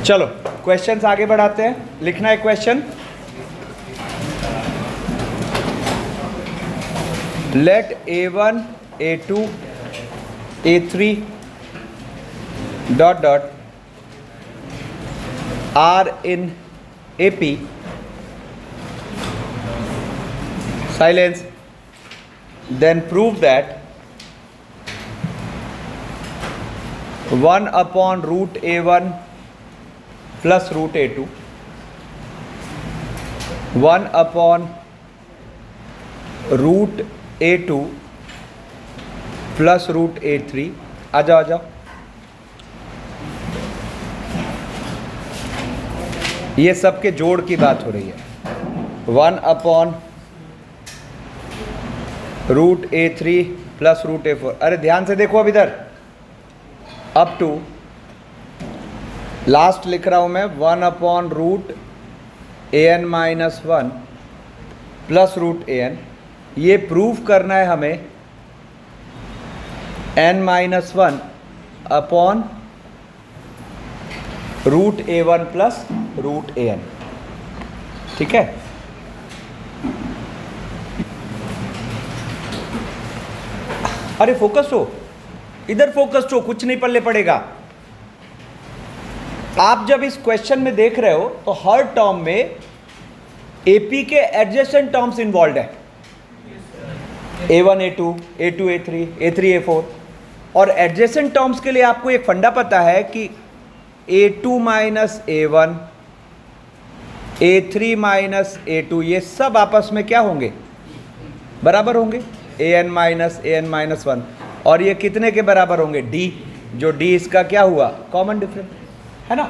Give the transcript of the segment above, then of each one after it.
चलो क्वेश्चंस आगे बढ़ाते हैं। लिखना है question, let A1 A2 A3 dot dot are in AP, silence, then prove that 1 upon root A1 plus root A2, 1 upon root A2 plus root A3, आ जाओ ये सब के जोड़ की बात हो रही है। 1 upon root A3 plus root A4। अरे ध्यान से देखो अब इधर, अप टू लास्ट लिख रहा हूं मैं 1 upon root AN minus 1 plus root AN। ये प्रूव करना है हमें N minus 1 upon root A1 plus root AN। ठीक है, अरे फोकस हो, इधर फोकस हो, कुछ नहीं पल्ले पड़ेगा। आप जब इस क्वेश्चन में देख रहे हो तो हर टर्म में AP के एडजेसेंट टर्म्स इन्वॉल्व है, A1 A2 A2 A3 A3 A4। और एडजेसेंट टर्म्स के लिए आपको एक फंडा पता है कि A2 minus A1 A3 minus A2 ये सब आपस में क्या होंगे, बराबर होंगे, AN माइनस 1। और ये कितने के बराबर होंगे, D, जो D इसका क्या हुआ, कॉमन डिफरेंस है ना।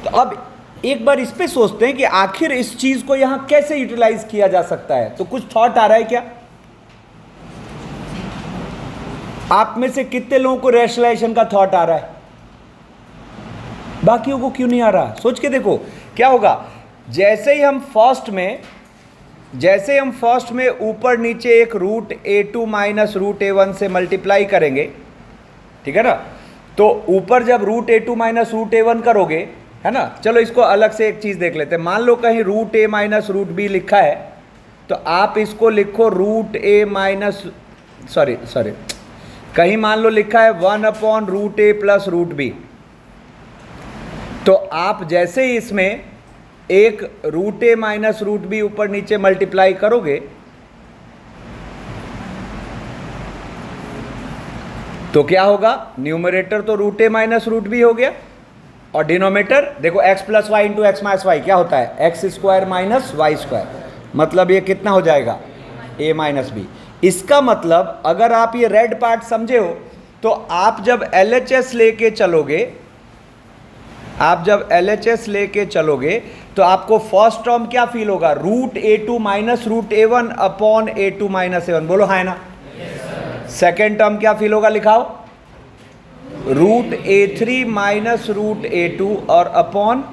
तो अब एक बार इस पे सोचते हैं कि आखिर इस चीज को यहां कैसे यूटिलाइज किया जा सकता है। तो कुछ थॉट आ रहा है क्या आप में से, कितने लोगों को रैशनलाइजेशन का थॉट आ रहा है, बाकियों को क्यों नहीं आ रहा। सोच के देखो क्या होगा। जैसे ही हम फर्स्ट में ऊपर नीचे एक root A2 minus root A1 से मल्टीप्लाई करेंगे, ठीक है ना। तो ऊपर जब root A2 minus root A1 करोगे, है ना। चलो इसको अलग से एक चीज देख लेते हैं। मान लो कहीं root A minus root B लिखा है, तो आप इसको लिखो रूट A माइनस सॉरी कहीं मान लो लिखा है 1 upon root A plus root B। तो आप जैसे ही इसमें एक root A minus root B ऊपर नीचे मल्टीप्लाई करोगे तो क्या होगा, न्यूमरेटर तो root A minus root B हो गया, और डिनोमिनेटर देखो x plus y into x minus y क्या होता है, x square minus y square. मतलब ये कितना हो जाएगा, A माइनस B। इसका मतलब अगर आप ये रेड पार्ट समझे हो तो आप जब LHS लेके चलोगे, तो आपको फर्स्ट टर्म क्या फील होगा, root A2 minus root A1 upon A2 minus A1। बोलो हाँ है ना। सेकेंड टर्म क्या फील होगा, लिखाओ root A3 minus root A2 और अपॉन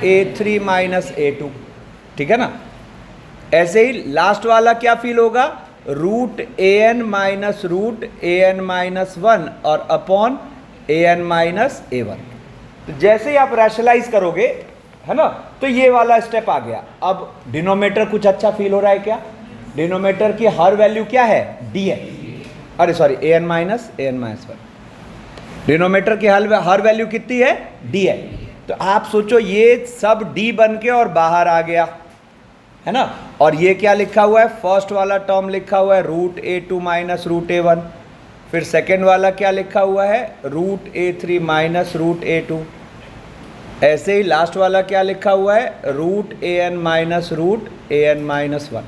A3 माइनस A2। ठीक है ना। ऐसे ही लास्ट वाला क्या फील होगा, root AN minus root AN minus 1 और अपॉन AN माइनस A1। तो जैसे ही आप रैशनलाइज करोगे, है ना, तो ये वाला स्टेप आ गया। अब डिनोमिनेटर कुछ अच्छा फील हो रहा है क्या, डिनोमिनेटर की हर वैल्यू क्या है, D है, अरे सॉरी AN माइनस 1। डिनोमिनेटर की हर वैल्यू कितनी है, D है। तो आप सोचो ये सब D बन के और बाहर आ गया, है ना। और ये क्या लिखा हुआ है, फर्स्ट वाला टर्म लिखा हुआ है root A2 minus root A1। फिर सेकेंड वाला क्या लिखा हुआ है, root A3 minus root A2। ऐसे ही लास्ट वाला क्या लिखा हुआ है, root AN minus root AN minus 1।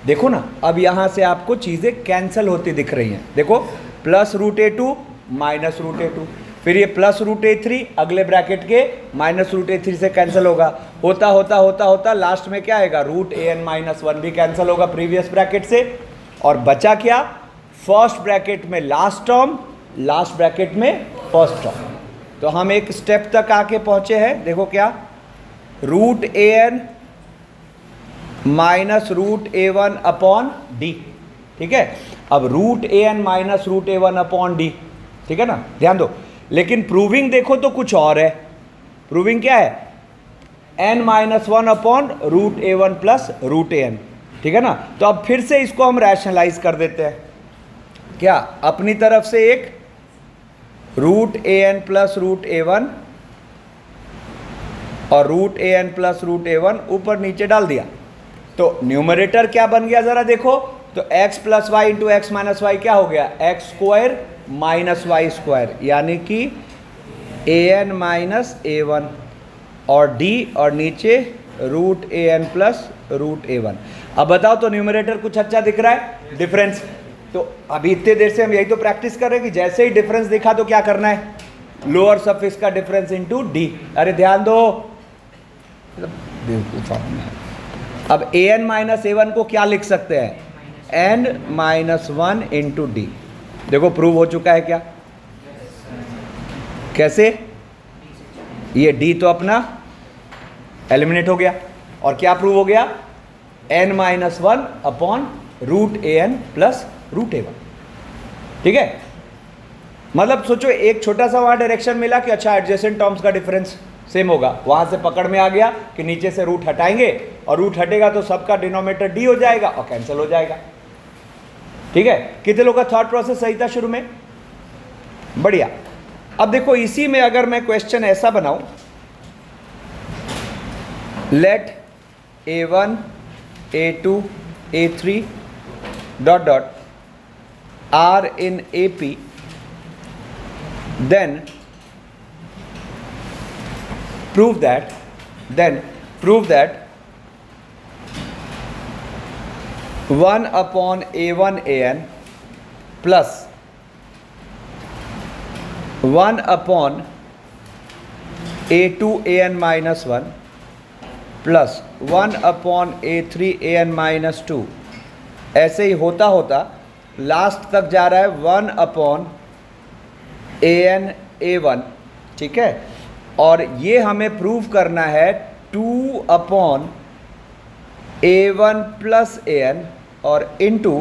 देखो ना, अब यहाँ से आपको चीज़ें कैंसिल होती दिख रही हैं। देखो plus root A2 minus root A2, फिर ये प्लस रूट A3 अगले ब्रैकेट के माइनस रूट A3 से कैंसिल होगा। होता लास्ट में क्या आएगा, रूट AN माइनस 1 भी कैंसिल होगा प्रीवियस ब्रैकेट से। और बचा क्या, फर्स्ट ब्रैकेट में लास्ट टर्म, लास्ट ब्रैकेट में फर्स्ट टर्म। तो हम एक स्टेप तक आके पहुंचे हैं। देखो क्या, root AN minus root A1 upon D। ठीक है। अब root AN minus root A1 upon D, ठीक है ना, ध्यान दो। लेकिन प्रूविंग देखो तो कुछ और है। प्रूविंग क्या है, n-1 upon root A one plus root A N, ठीक है ना। तो अब फिर से इसको हम रैशनलाइज कर देते हैं, क्या, अपनी तरफ से एक root A N plus root A one और root A N plus root A one ऊपर नीचे डाल दिया, तो न्यूमरेटर क्या बन गया जरा देखो, तो x plus y into x minus y क्या हो गया, x square minus y square, यानी कि A N minus A one और डी और नीचे root A N plus root A one. अब बताओ तो न्यूमरेटर कुछ अच्छा दिख रहा है, डिफरेंस। तो अभी इतने देर से हम यही तो प्रैक्टिस कर रहे हैं कि जैसे ही डिफरेंस दिखा तो क्या करना है, लोअर सफिक्स का डिफरेंस इनटू डी। अरे ध्यान दो, अब A N minus A one को क्या लिख सकते हैं, N minus one into D. देखो प्रूव हो चुका है क्या, कैसे, ये डी तो अपना एलिमिनेट हो गया और क्या प्रूव हो गया, n minus one upon root A N plus root A one, ठीक है। मतलब सोचो एक छोटा सा वहां डायरेक्शन मिला कि अच्छा एडजेसेंट टर्म्स का डिफरेंस सेम होगा, वहां से पकड़ में आ गया कि नीचे से रूट हटाएंगे और रूट हटेगा तो सबका डिनोमिनेटर डी हो जाएगा और कैंसिल हो जाएगा, ठीक है। कितने लोग का थॉट प्रोसेस सही था शुरू में, बढ़िया। अब देखो इसी में अगर मैं क्वेश्चन ऐसा बनाऊं, late a1 a2 a3 dot dot are in AP, then prove that 1 upon a1 an plus 1 upon a2 an minus 1 plus 1 upon a3 an minus 2, ऐसे ही होता होता लास्ट तक जा रहा है 1 अपॉन an a1, ठीक है। और ये हमें प्रूव करना है 2 अपॉन a1 प्लस an और into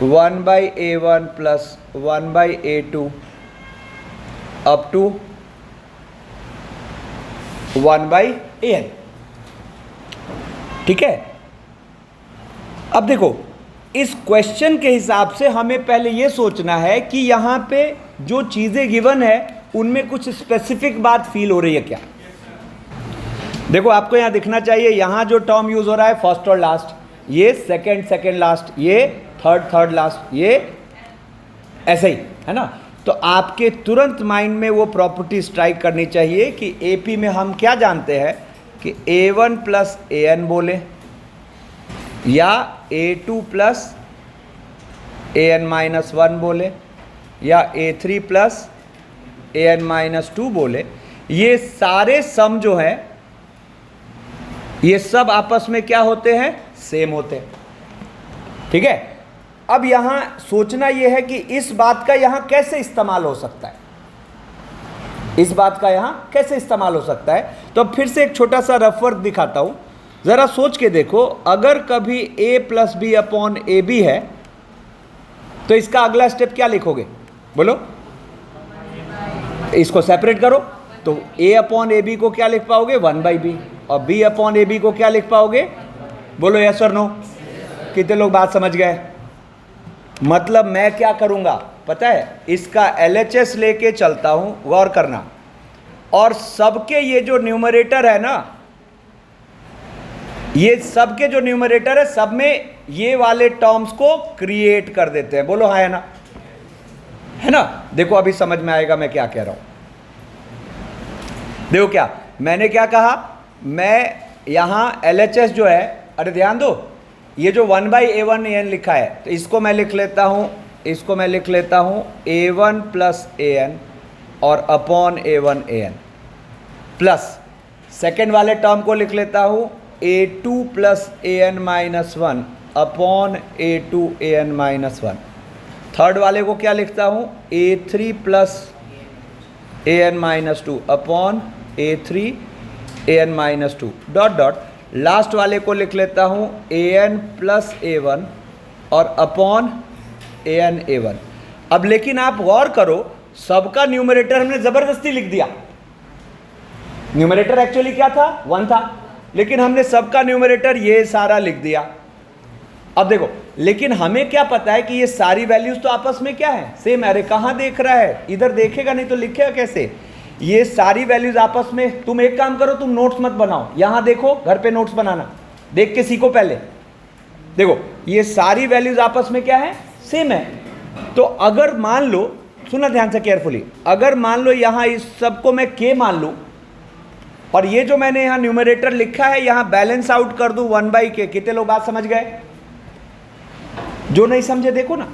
1 by a1 plus 1 by a2 up to 1 by A N, ठीक है। अब देखो इस क्वेश्चन के हिसाब से हमें पहले ये सोचना है कि यहां पे जो चीजें गिवन है उनमें कुछ स्पेसिफिक बात फील हो रही है क्या। देखो आपको यहां दिखना चाहिए, यहां जो टर्म यूज हो रहा है फर्स्ट और लास्ट, ये सेकंड लास्ट, ये थर्ड लास्ट, ये ऐसे ही है ना। तो आपके तुरंत माइंड में वो प्रॉपर्टी स्ट्राइक करनी चाहिए कि एपी में हम क्या जानते हैं कि a1 प्लस ए एन बोले या a2 प्लस ए एन माइनस वन बोले या a3 प्लस ए एन माइनस टू बोले, ये सारे सम जो हैं ये सब आपस में क्या होते हैं, सेम होते हैं, ठीक है। अब यहां सोचना यह है कि इस बात का यहां कैसे इस्तेमाल हो सकता है, इस बात का यहां कैसे इस्तेमाल हो सकता है। तो फिर से एक छोटा सा रफ वर्क दिखाता हूं, जरा सोच के देखो। अगर कभी a plus B upon A B है तो इसका अगला स्टेप क्या लिखोगे, बोलो, इसको सेपरेट करो तो a अपॉन ए बी को क्या लिख पाओगे, 1 बाई बी, और b अपॉन ए बी को क्या लिख पाओगे, बोलो यस और नो। कितने लोग बात समझ गए। मतलब मैं क्या करूंगा पता है, इसका LHS लेके चलता हूं, गौर करना, और सबके ये जो न्यूमरेटर है ना, ये सबके जो न्यूमरेटर है सब में ये वाले टर्म्स को क्रिएट कर देते हैं, बोलो हाँ है ना, है ना। देखो अभी समझ में आएगा मैं क्या कह रहा हूं। देखो क्या मैंने क्या कहा, मैं यहां LHS जो है, अरे ध्यान दो, ये जो 1 बाई a1 an लिखा है तो इसको मैं लिख लेता हूं a1 प्लस an और upon a1 an plus second वाले टर्म को लिख लेता हूं a2 plus an minus 1 upon a2 an minus 1। Third वाले को क्या लिखता हूं a3 plus an minus 2 upon a3 an minus 2 dot dot. Last वाले को लिख लेता हूं an प्लस a1 और अपॉन an a1। अब लेकिन आप गौर करो, सबका न्यूमरेटर हमने ज़बरदस्ती लिख दिया, न्यूमरेटर एक्चुअली क्या था, 1 था, लेकिन हमने सबका न्यूमरेटर ये सारा लिख दिया। अब देखो, लेकिन हमें क्या पता है कि ये सारी वैल्यूज तो आपस में क्या है, सेम है। अरे कहाँ देख रहा है, इधर देखेगा नहीं तो लिखेगा कैसे। ये सारी वैल्यूज आपस में, तुम एक काम करो, तुम नोट्स मत बनाओ, यहां देखो, घर पे नोट्स बनाना, देख के सीखो। पहले देखो ये सारी वैल्यूज आपस में क्या है, सेम है। तो अगर मान लो, सुना ध्यान से केयरफुली, अगर मान लो यहां इस सबको मैं k मान लूं और ये जो मैंने यहां न्यूमरेटर लिखा है यहां बैलेंस आउट कर दूं 1/k, कितने लोग बात समझ गए? जो नहीं समझे देखो ना।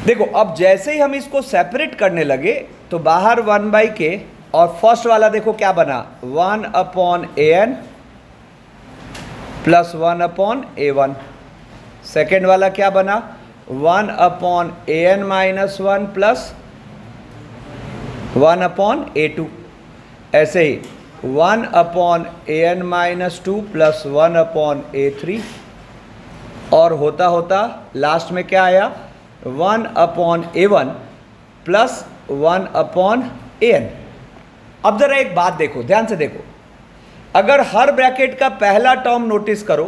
देखो अब जैसे ही हम इसको सेपरेट करने लगे तो बाहर 1/k और फर्स्ट वाला देखो क्या बना, 1/an प्लस 1/a1। सेकेंड वाला क्या बना, 1/an माइनस 1 प्लस 1/a2। ऐसे ही 1/an माइनस 2 प्लस 1/a3, और होता होता लास्ट में क्या आया, 1/a1 प्लस 1/an। अब जरा एक बात देखो, ध्यान से देखो, अगर हर ब्रैकेट का पहला टर्म नोटिस करो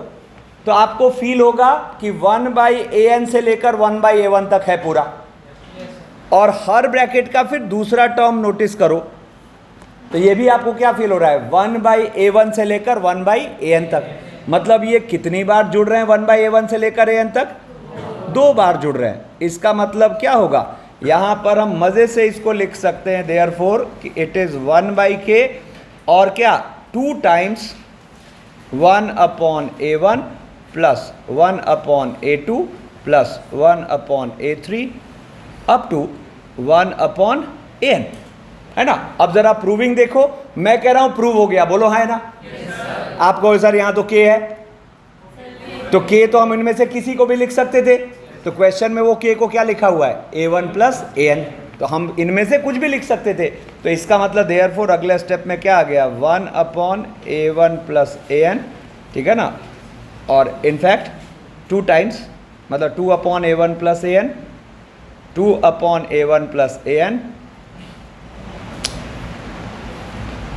तो आपको फील होगा कि 1/an से लेकर 1/a1 तक है पूरा, और हर ब्रैकेट का फिर दूसरा टर्म नोटिस करो तो ये भी आपको क्या फील हो रहा है, 1/a1 से लेकर 1/an तक। मतलब ये कितनी बार जुड़ रहे हैं 1/a1 से लेकर an तक, 2 बार जुड़ रहे हैं। इसका मतलब क्या होगा, यहां पर हम मजे से इसको लिख सकते हैं, देयरफॉर कि इट इज 1/k और क्या 2 times 1/a1 plus 1/a2 plus 1/a3 up to 1/an, है ना। अब जरा प्रूविंग देखो, मैं कह रहा हूं प्रूव हो गया, बोलो है ना। आप कहो सर यहां तो k है, तो k तो हम इनमें से किसी को भी लिख सकते थे, तो क्वेश्चन में वो k को क्या लिखा हुआ है, a1 प्लस an, तो हम इनमें से कुछ भी लिख सकते थे। तो इसका मतलब देयरफॉर अगले स्टेप में क्या आ गया, 1/a1 प्लस an, ठीक है ना। और इनफैक्ट 2 टाइम्स, मतलब 2/a1 plus an, 2/a1 plus an,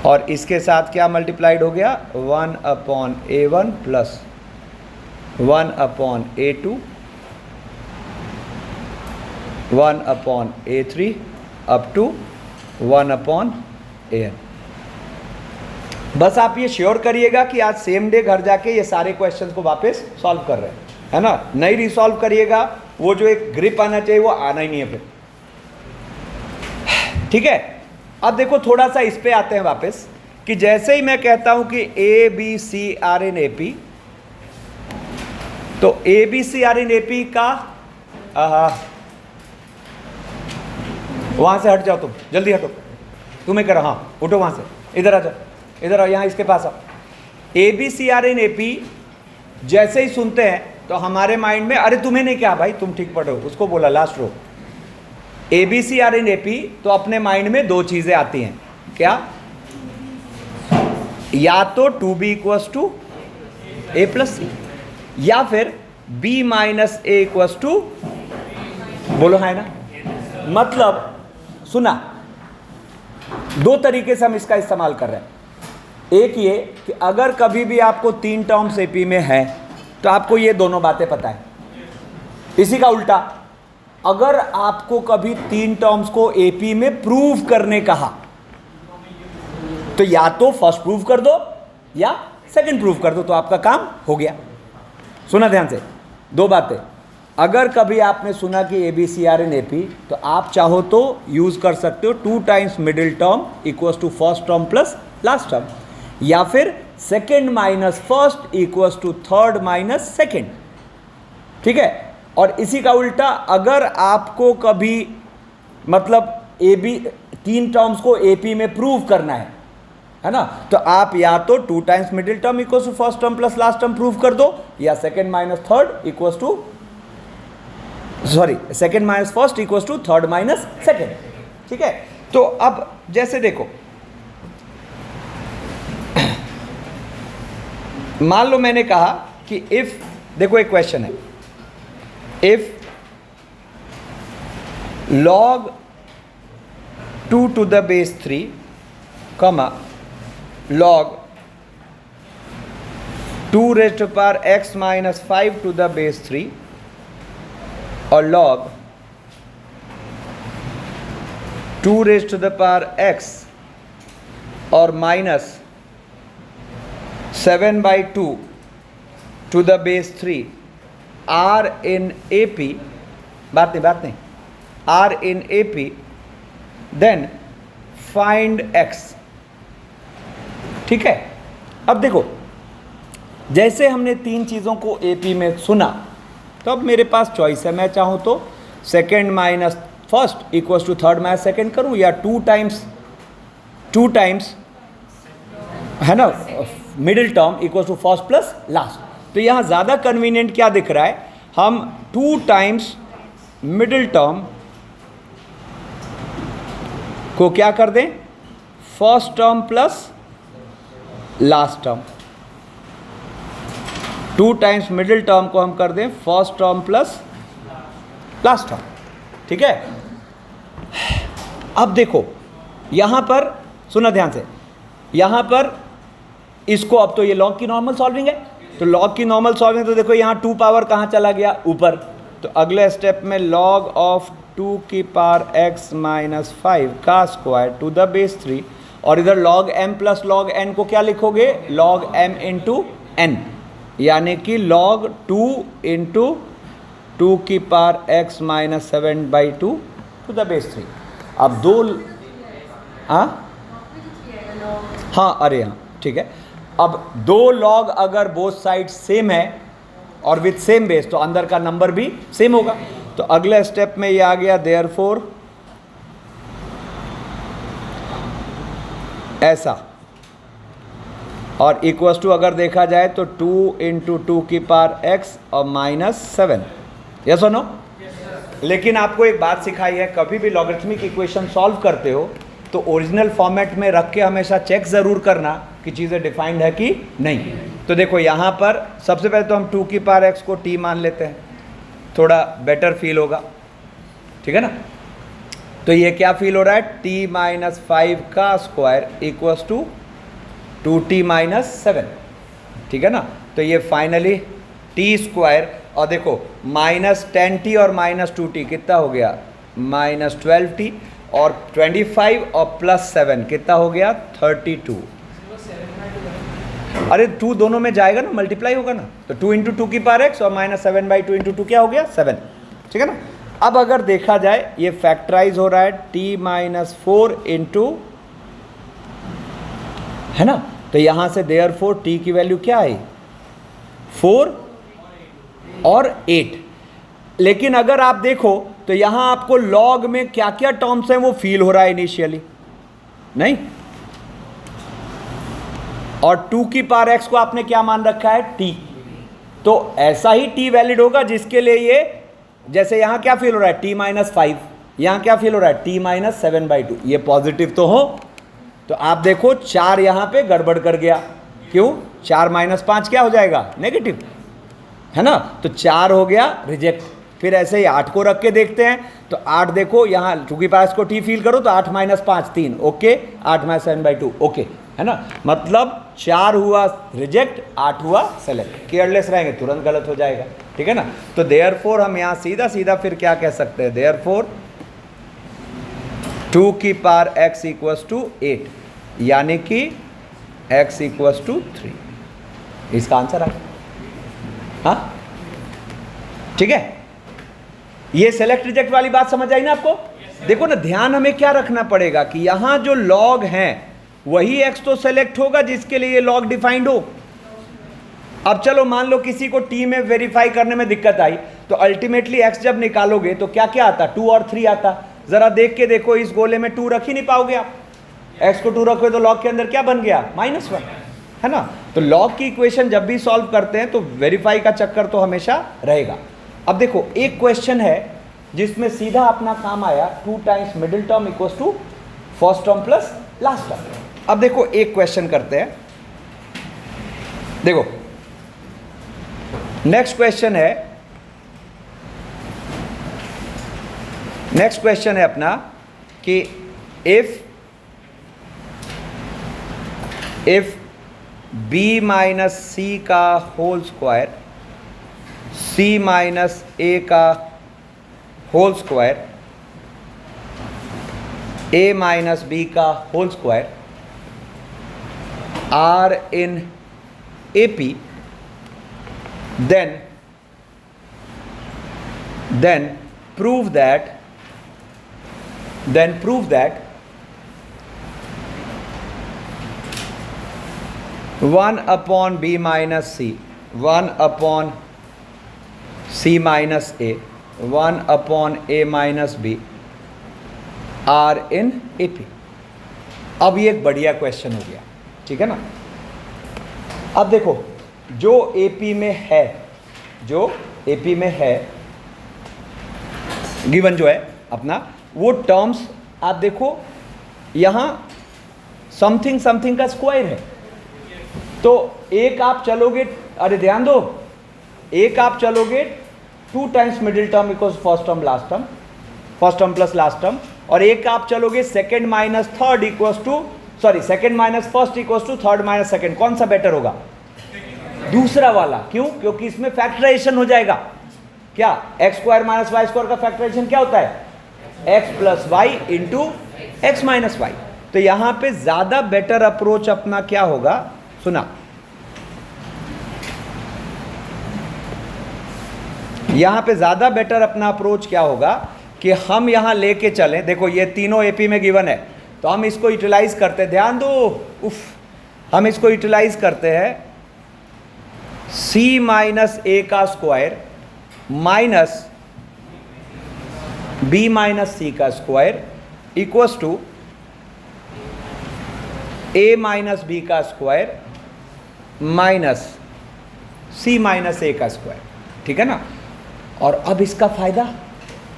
और इसके साथ क्या मल्टीप्लाइड हो गया, 1/a1 plus 1/a2 1/a3 up to 1/an। बस आप ये श्योर करिएगा कि आज सेम डे घर जाके ये सारे क्वेश्चंस को वापस सॉल्व कर रहे हैं, है ना। नहीं रिसॉल्व करिएगा, वो जो एक ग्रिप आना चाहिए वो आना ही नहीं है फिर, ठीक है। अब देखो थोड़ा सा इस पे आते हैं वापस, कि जैसे ही मैं कहता हूं कि ABCR in AP, तो ABCR in AP का वहां से हट जाओ, तुम जल्दी हटो, तुम्हें करो, हाँ उठो वहां से, इधर आ जाओ, इधर आओ, यहाँ इसके पास आओ। ABCR in AP जैसे ही सुनते हैं तो हमारे माइंड में, अरे तुम्हें नहीं, क्या भाई तुम ठीक पढ़ो, उसको बोला last row. ABCR in AP तो अपने माइंड में 2 चीजें आती हैं, क्या, या तो 2B equals to A plus C, या फिर B minus A equals to, बोलो है ना। मतलब सुना, 2 तरीके से हम इसका इस्तेमाल कर रहे हैं। एक ये कि अगर कभी भी आपको 3 टर्म्स AP में है तो आपको ये दोनों बातें पता है। इसी का उल्टा, अगर आपको कभी 3 टर्म्स को AP में प्रूव करने कहा तो या तो फर्स्ट प्रूव कर दो या सेकंड प्रूव कर दो, तो आपका काम हो गया। सुना ध्यान से, 2 बातें। अगर कभी आपने सुना कि ABCR in AP, तो आप चाहो तो यूज कर सकते हो 2 times middle term equals to first term plus last term, या फिर second minus first equals to third minus second, ठीक है। और इसी का उल्टा, अगर आपको कभी मतलब 3 टर्म्स को AP में प्रूव करना है ना, तो आप या तो 2 times middle term equals to first term plus last term prove कर दो, या second minus third equals to, sorry, second minus first equals to third minus second, ठीक है। तो अब जैसे देखो, मान लो मैंने कहा कि इफ, देखो एक क्वेश्चन है, if log 2 to the base 3 comma log 2 raised to power x minus 5 to the base 3 और log 2 raised to the power x और minus 7/2 to the base 3 are in AP, बात नहीं, are in AP, then find x। ठीक है, अब देखो जैसे हमने तीन चीज़ों को AP में सुना तो अब मेरे पास चॉइस है, मैं चाहूँ तो second minus first equals to third minus second करूँ या टू टाइम्स है ना middle term equals to first plus last. तो यहाँ ज़्यादा कन्वीनियंट क्या दिख रहा है, हम 2 टाइम्स मिडिल टर्म को क्या कर दें, first term plus last term. 2 times middle term को हम कर दें first term plus last term. ठीक है, अब देखो यहां पर सुना ध्यान से, यहां पर इसको अब तो ये लॉग की नॉर्मल सॉल्विंग है, तो लॉग की नॉर्मल सॉल्विंग तो देखो यहां 2 पावर कहां चला गया, ऊपर। तो अगले स्टेप में लॉग ऑफ 2 की पावर x माइनस 5 का स्क्वायर टू द बेस 3 और इधर log m plus log n को क्या लिखोगे, लॉग m इंटू n, यानी कि लॉग 2 इंटू 2 की power x minus 7/2 to the base 3। अब दो हाँ अरे हाँ ठीक है, अब 2 लॉग अगर बोथ साइड सेम है और विथ सेम बेस तो अंदर का नंबर भी सेम होगा। तो अगले स्टेप में ये आ गया देयरफॉर ऐसा, और इक्वल्स टू अगर देखा जाए तो 2 इंटू 2 की पावर x और माइनस 7। यस और नो? लेकिन आपको एक बात सिखाई है, कभी भी लॉगरिथमिक इक्वेशन सॉल्व करते हो तो ओरिजिनल फॉर्मेट में रख के हमेशा चेक ज़रूर करना कि चीज़ें डिफाइंड है कि नहीं। तो देखो यहाँ पर सबसे पहले तो हम 2 की पावर x को t मान लेते हैं, थोड़ा बेटर फील होगा। ठीक है ना, तो ये क्या फील हो रहा है, t माइनस 5 का square equals to 2t minus 7। ठीक है ना, तो ये फाइनली t स्क्वायर, और देखो माइनस 10t और माइनस 2t कितना हो गया, माइनस 12t, और 25 और प्लस 7 कितना हो गया, 32। अरे 2 दोनों में जाएगा ना, मल्टीप्लाई होगा ना, तो 2 इंटू 2 की पावर x और माइनस 7/2 इंटू 2 क्या हो गया, 7। ठीक है ना, अब अगर देखा जाए ये फैक्टराइज हो रहा है t माइनस 4 इंटू, है ना, तो यहां से देयरफॉर t की वैल्यू क्या आई, 4 और 8। लेकिन अगर आप देखो तो यहां आपको लॉग में क्या क्या टर्म्स हैं वो फील हो रहा है इनिशियली नहीं, और 2 की पावर x को आपने क्या मान रखा है, t। तो ऐसा ही t वैलिड होगा जिसके लिए ये, जैसे यहां क्या फील हो रहा है, t माइनस 5, यहां क्या फील हो रहा है, t माइनस 7/2। ये पॉजिटिव तो हो, तो आप देखो 4 यहां पे गड़बड़ कर गया, क्यों, 4 माइनस 5 क्या हो जाएगा, नेगेटिव, है ना, तो 4 हो गया रिजेक्ट। फिर ऐसे ही 8 को रख के देखते हैं, तो 8 देखो यहाँ 2 की पावर को t फील करो तो 8 माइनस 5 3, ओके, 8 माइनस 7/2 ओके, है ना, मतलब 4 हुआ रिजेक्ट, 8 हुआ सेलेक्ट। केयरलेस रहेंगे तुरंत गलत हो जाएगा। ठीक है ना, तो देयरफॉर हम यहाँ सीधा सीधा फिर क्या कह सकते हैं, देयरफॉर 2 की पावर x इक्वल्स टू 8, यानी कि x इक्वल्स टू 3। इसका आंसर आ गया। हाँ ठीक है, ये सेलेक्ट रिजेक्ट वाली बात समझ आई ना आपको? देखो ना, ध्यान हमें क्या रखना पड़ेगा कि यहां जो लॉग हैं वही x तो सेलेक्ट होगा जिसके लिए ये लॉग डिफाइंड हो। अब चलो मान लो किसी को t में वेरीफाई करने में दिक्कत आई, तो अल्टीमेटली x जब निकालोगे तो क्या क्या आता, 2 और 3 आता। जरा देख के देखो, इस गोले में 2 रख ही नहीं पाओगे आप, x को 2 रखोगे तो लॉग के अंदर क्या बन गया, -1, है ना। तो लॉग की इक्वेशन जब भी सॉल्व करते हैं तो वेरीफाई का चक्कर तो हमेशा रहेगा। अब देखो एक क्वेश्चन है जिसमें सीधा अपना काम आया, 2 times middle term equals to first term plus last term. अब देखो एक क्वेश्चन करते हैं, देखो नेक्स्ट क्वेश्चन है अपना कि if if B minus C का whole square C minus A का whole square A minus B का whole square are in A P, then prove that 1 upon b minus c, 1 upon c minus a, 1 upon a minus b are in AP। अब ये एक बढ़िया question हो गया, ठीक है ना। अब देखो जो AP में है, जो AP में है गिवन जो है अपना, वो टर्म्स आप देखो यहाँ समथिंग समथिंग का स्क्वायर है। तो एक आप चलोगे, अरे ध्यान दो, एक आप चलोगे 2 times middle term equals first term last term, first term plus last term, और एक आप चलोगे second minus third equals to, sorry second minus first equals to third minus second. कौन सा बेटर होगा? दूसरा वाला। क्यों? क्योंकि इसमें फैक्टराइजेशन हो जाएगा। क्या x square minus y square का फैक्टराइजेशन क्या होता है? X plus y into x minus y. तो यहां पे ज्यादा बेटर अप्रोच अपना क्या होगा, सुना, यहां पे ज्यादा बेटर अपना अप्रोच क्या होगा कि हम यहां लेके चलें। देखो ये तीनों एपी में गिवन है, तो हम इसको यूटिलाइज करते हैं। ध्यान दो, उफ, हम इसको यूटिलाइज करते हैं। सी माइनस ए का square minus B minus C का square equals to A minus B का square minus C minus A का स्क्वायर, ठीक है ना। और अब इसका फायदा,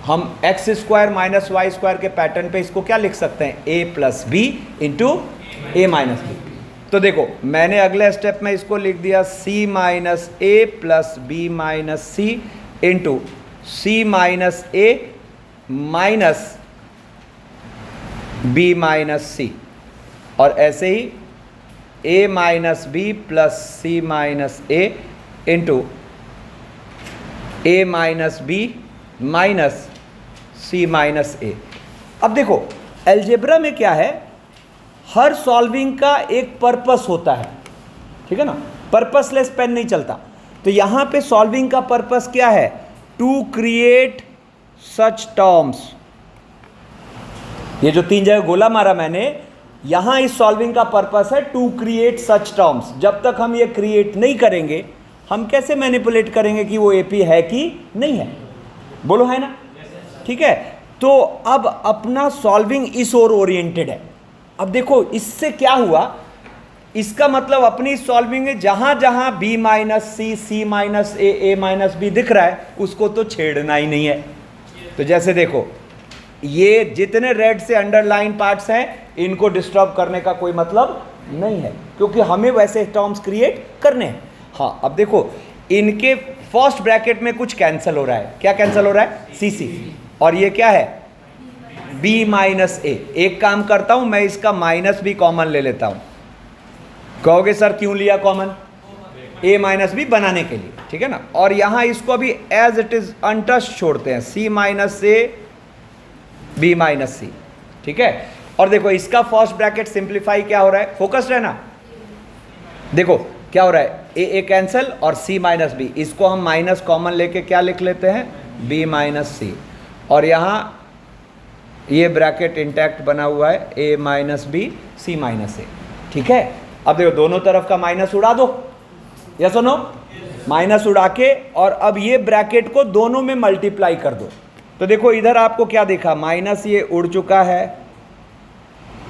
हम x square minus y square के पैटर्न पे इसको क्या लिख सकते हैं? A plus B into A minus B. तो देखो मैंने अगले स्टेप में इसको लिख दिया C minus A plus B minus C into C minus A minus B minus C, और ऐसे ही A minus B plus C minus A into A minus B minus C minus A. अब देखो algebra में क्या है, हर solving का एक पर्पस होता है, ठीक है ना, पर्पसलेस पेन नहीं चलता। तो यहां पे सॉल्विंग का पर्पस क्या है? To create such terms. ये जो 3 जगह गोला मारा मैंने, यहां इस सॉल्विंग का पर्पस है टू क्रिएट सच टर्म्स। जब तक हम ये क्रिएट नहीं करेंगे, हम कैसे मैनिपुलेट करेंगे कि वो एपी है कि नहीं है? बोलो है ना, ठीक है। तो अब अपना सॉल्विंग इस ओर ओरिएंटेड है। अब देखो इससे क्या हुआ, इसका मतलब अपनी सॉल्विंग में जहां जहां B minus C, C minus ए, ए माइनस बी दिख रहा है, उसको तो छेड़ना ही नहीं है। तो जैसे देखो ये जितने रेड से अंडरलाइन पार्ट्स हैं, इनको डिस्टर्ब करने का कोई मतलब नहीं है, क्योंकि हमें वैसे टर्म्स क्रिएट करने हैं। हाँ, अब देखो इनके फर्स्ट ब्रैकेट में कुछ कैंसिल हो रहा है। क्या कैंसिल हो रहा है? सी सी, और ये क्या है? बी माइनस ए। एक काम करता हूं, मैं इसका माइनस भी कॉमन ले लेता हूं। कहोगे सर क्यों लिया कॉमन? ए माइनस बी बनाने के लिए, ठीक है ना। और यहां इसको अभी एज इट इज अनटच छोड़ते हैं, सी माइनस ए बी माइनस सी, ठीक है। और देखो इसका फर्स्ट ब्रैकेट सिंप्लीफाई क्या हो रहा है? फोकस्ड है ना। देखो क्या हो रहा है, ए कैंसिल और सी माइनस बी, इसको हम माइनस कॉमन लेके क्या लिख लेते हैं? B minus C. और यहाँ ये ब्रैकेट इंटैक्ट बना हुआ है, ए माइनस बी सी माइनस ए, ठीक है। अब देखो दोनों तरफ का माइनस उड़ा दो, यस और नो? माइनस उड़ा के, और अब ये ब्रैकेट को दोनों में मल्टीप्लाई कर दो। तो देखो इधर आपको क्या देखा, माइनस ये उड़ चुका है,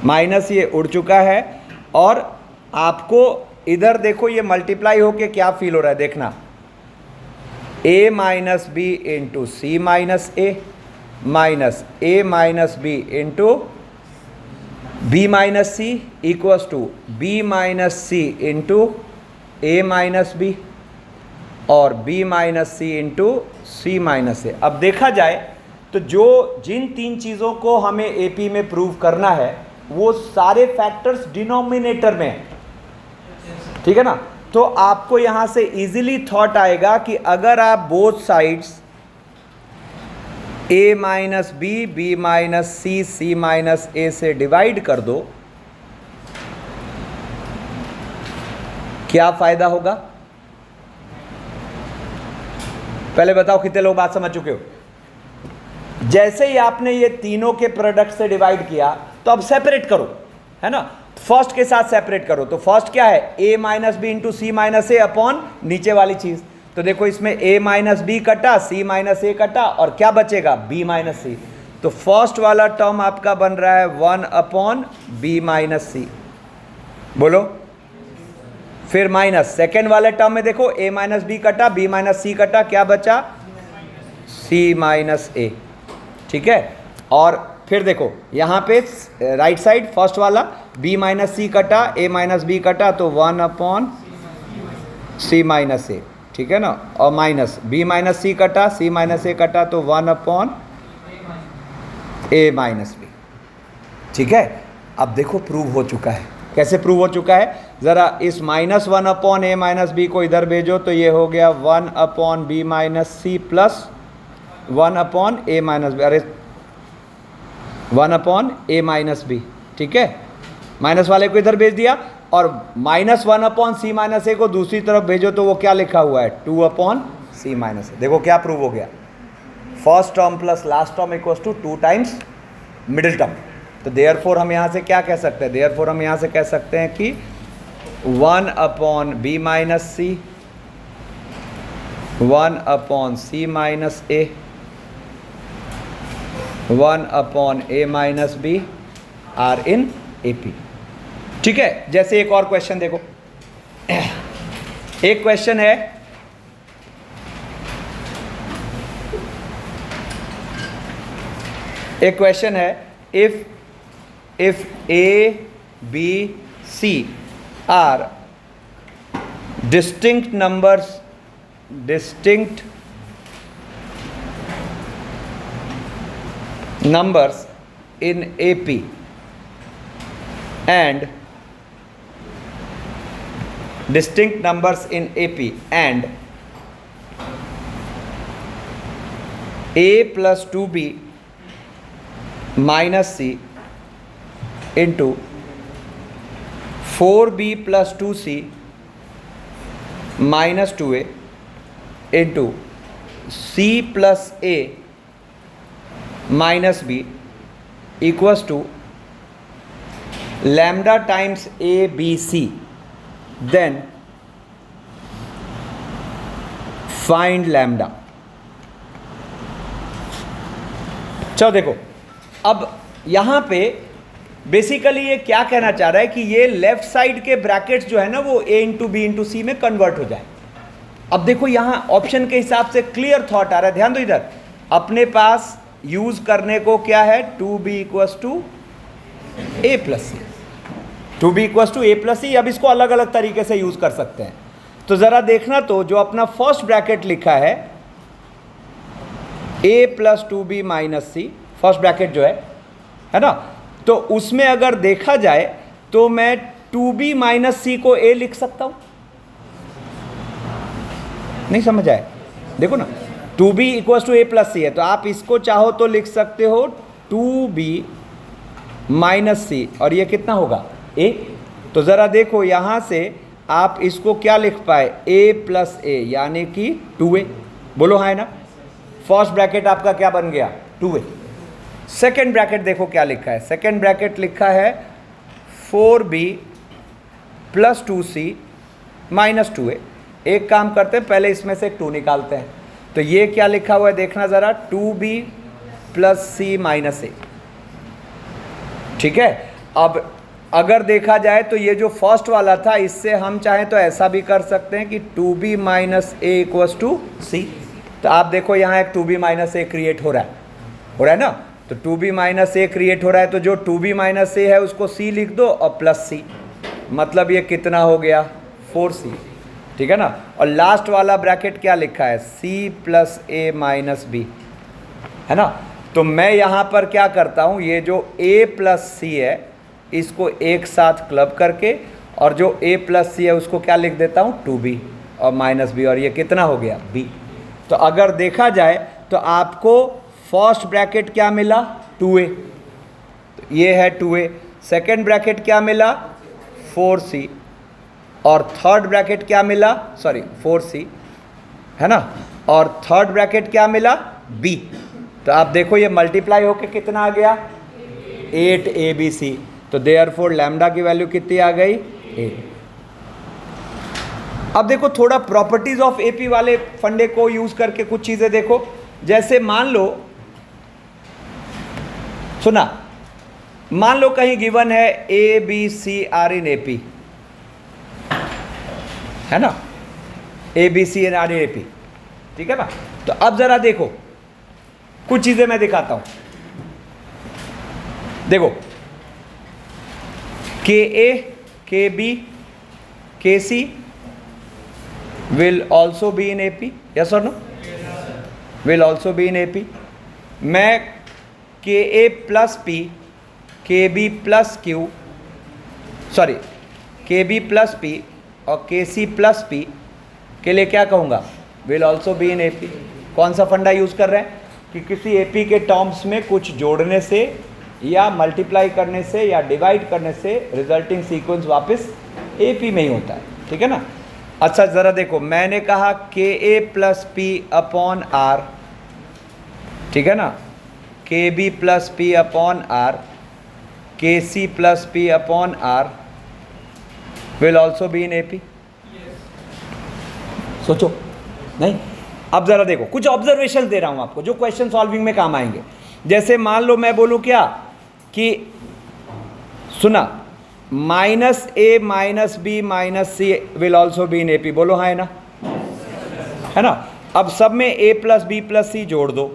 माइनस ये उड़ चुका है, और आपको इधर देखो ये मल्टीप्लाई होके क्या फील हो रहा है, देखना, a minus B into C minus A minus A minus B into B minus C equals to B minus C into A minus B और B minus C into C minus A. अब देखा जाए तो जिन 3 चीज़ों को हमें AP में prove करना है, वो सारे फैक्टर्स डिनोमिनेटर में हैं। ठीक है ना। तो आपको यहां से इजीली थॉट आएगा कि अगर आप both sides a minus B, B minus C, C minus A से डिवाइड कर दो, क्या फायदा होगा? पहले बताओ कितने लोग बात समझ चुके हो? जैसे ही आपने ये तीनों के प्रोडक्ट से डिवाइड किया तो अब सेपरेट करो, है ना। फर्स्ट के साथ सेपरेट करो। तो फर्स्ट क्या है? a minus B into C minus A upon नीचे वाली चीज। तो देखो इसमें a माइनस बी कटा, c माइनस ए कटा, और क्या बचेगा? b minus C. तो फर्स्ट वाला टर्म आपका बन रहा है 1 अपॉन बी माइनस सी, बोलो। फिर माइनस सेकेंड वाले टर्म में देखो a माइनस बी कटा, b माइनस सी कटा, क्या बचा? c माइनस ए, ठीक है। और फिर देखो यहाँ पे राइट साइड फर्स्ट वाला b माइनस सी कटा, a माइनस बी कटा, तो 1 अपॉन c माइनस ए, ठीक है ना। और माइनस b माइनस सी कटा, c माइनस ए कटा, तो 1 अपॉन a माइनस बी, ठीक है। अब देखो प्रूव हो चुका है। कैसे प्रूव हो चुका है? ज़रा इस minus 1 upon a minus B को इधर भेजो, तो ये हो गया 1 upon B minus C plus 1 upon a minus B, अरे 1 अपॉन a माइनस बी, ठीक है। माइनस वाले को इधर भेज दिया, और माइनस 1 अपॉन सी माइनस ए को दूसरी तरफ भेजो, तो वो क्या लिखा हुआ है? 2 अपॉन सी माइनस ए। देखो क्या प्रूव हो गया? First term plus last term equals to 2 times middle term. तो देयरफॉर हम यहाँ से क्या कह सकते हैं? देयरफॉर हम यहाँ से कह सकते हैं कि 1 upon B minus c, 1 upon c minus a, 1 upon a minus b are in A P, ठीक है। जैसे एक और क्वेश्चन देखो, एक क्वेश्चन है, एक क्वेश्चन है, if A, B, C are distinct numbers in AP and distinct numbers in AP and A plus 2B minus C into 4B plus 2C minus 2A into C plus A minus B equals to lambda times ABC, then find lambda। चलो देखो, अब यहाँ पे basically ये क्या कहना चाह रहा है कि ये लेफ्ट साइड के ब्रैकेट्स जो है ना वो a इंटू बी इंटू सी में कन्वर्ट हो जाए। अब देखो यहाँ ऑप्शन के हिसाब से क्लियर थॉट आ रहा है, ध्यान दो इधर। अपने पास यूज करने को क्या है? 2b equals to A plus C, 2b equals to A plus C. अब इसको अलग अलग तरीके से यूज कर सकते हैं। तो जरा देखना, तो जो अपना फर्स्ट ब्रैकेट लिखा है a plus 2b minus c, first bracket जो है ना, तो उसमें अगर देखा जाए तो मैं 2b माइनस सी को a लिख सकता हूं। नहीं समझ आए? देखो ना, 2b equals to A plus C है, तो आप इसको चाहो तो लिख सकते हो 2b माइनस सी, और ये कितना होगा? a। तो ज़रा देखो यहाँ से आप इसको क्या लिख पाए? a प्लस ए, यानी कि 2a। बोलो हाँ है ना। फर्स्ट ब्रैकेट आपका क्या बन गया? 2a। सेकेंड ब्रैकेट देखो क्या लिखा है? सेकेंड ब्रैकेट लिखा है 4b plus 2c minus 2a। एक काम करते हैं, पहले इसमें से 2 निकालते हैं। तो ये क्या लिखा हुआ है देखना ज़रा, 2b प्लस c माइनस ए, ठीक है। अब अगर देखा जाए तो ये जो फर्स्ट वाला था, इससे हम चाहें तो ऐसा भी कर सकते हैं कि 2b minus A equals to C. तो आप देखो यहाँ एक 2b माइनस ए क्रिएट हो रहा है ना। तो 2b माइनस ए क्रिएट हो रहा है, तो जो 2b माइनस ए है उसको c लिख दो और प्लस c, मतलब ये कितना हो गया? 4c, ठीक है ना। और लास्ट वाला ब्रैकेट क्या लिखा है? c प्लस ए माइनस बी, है ना। तो मैं यहाँ पर क्या करता हूँ, ये जो a प्लस सी है इसको एक साथ क्लब करके और जो a प्लस सी है उसको क्या लिख देता हूँ 2b और माइनस बी, और ये कितना हो गया b। तो अगर देखा जाए तो आपको फर्स्ट ब्रैकेट क्या मिला 2a, तो ये है 2a। सेकेंड ब्रैकेट क्या मिला 4c, और थर्ड ब्रैकेट क्या मिला 4c है ना, और थर्ड ब्रैकेट क्या मिला b। तो आप देखो ये मल्टीप्लाई होके कितना आ गया 8abc। तो देयरफॉर लैम्डा की वैल्यू कितनी आ गई 8। अब देखो थोड़ा प्रॉपर्टीज ऑफ एपी वाले फंडे को यूज करके कुछ चीजें देखो। जैसे मान लो, सुना, मान लो कहीं गिवन है A B C are in AP, है ना, a B c n are in AP, ठीक है ना। तो अब जरा देखो कुछ चीजें मैं दिखाता हूं। देखो के ए के बी के सी will also be in AP, yes or no? Will also be in AP। मैं KA plus P KB plus Q KB plus P और KC प्लस P के लिए क्या कहूँगा will also be in AP। कौन सा फंडा यूज़ कर रहे हैं कि किसी AP के टर्म्स में कुछ जोड़ने से या मल्टीप्लाई करने से या डिवाइड करने से रिजल्टिंग सीक्वेंस वापस AP में ही होता है, ठीक है ना। अच्छा ज़रा देखो, मैंने कहा के A plus P upon R, ठीक है ना, के B plus P upon R, के C plus P upon R will also be in A P. सोचो नहीं। अब ज़रा देखो कुछ ऑब्जर्वेशन दे रहा हूँ आपको जो क्वेश्चन सॉल्विंग में काम आएंगे। जैसे मान लो मैं बोलूँ क्या कि सुना minus A minus B minus c will also be in A P, बोलो हाँ है ना, है ना। अब सब में a plus b plus c जोड़ दो,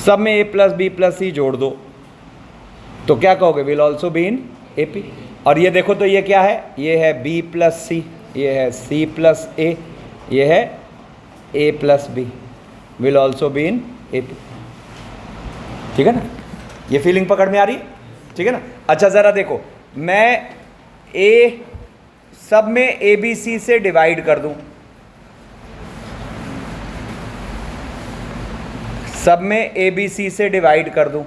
सब में a plus b plus c जोड़ दो, तो क्या कहोगे will also be in A P. और ये देखो तो ये क्या है, ये है बी प्लस सी, ये है सी प्लस ए, ये है A plus B, will also be in A P, ठीक है ना। ये फीलिंग पकड़ में आ रही है, ठीक है ना। अच्छा ज़रा देखो, मैं ए सब में ए बी सी से डिवाइड कर दूं, सब में ए बी सी से डिवाइड कर दूं,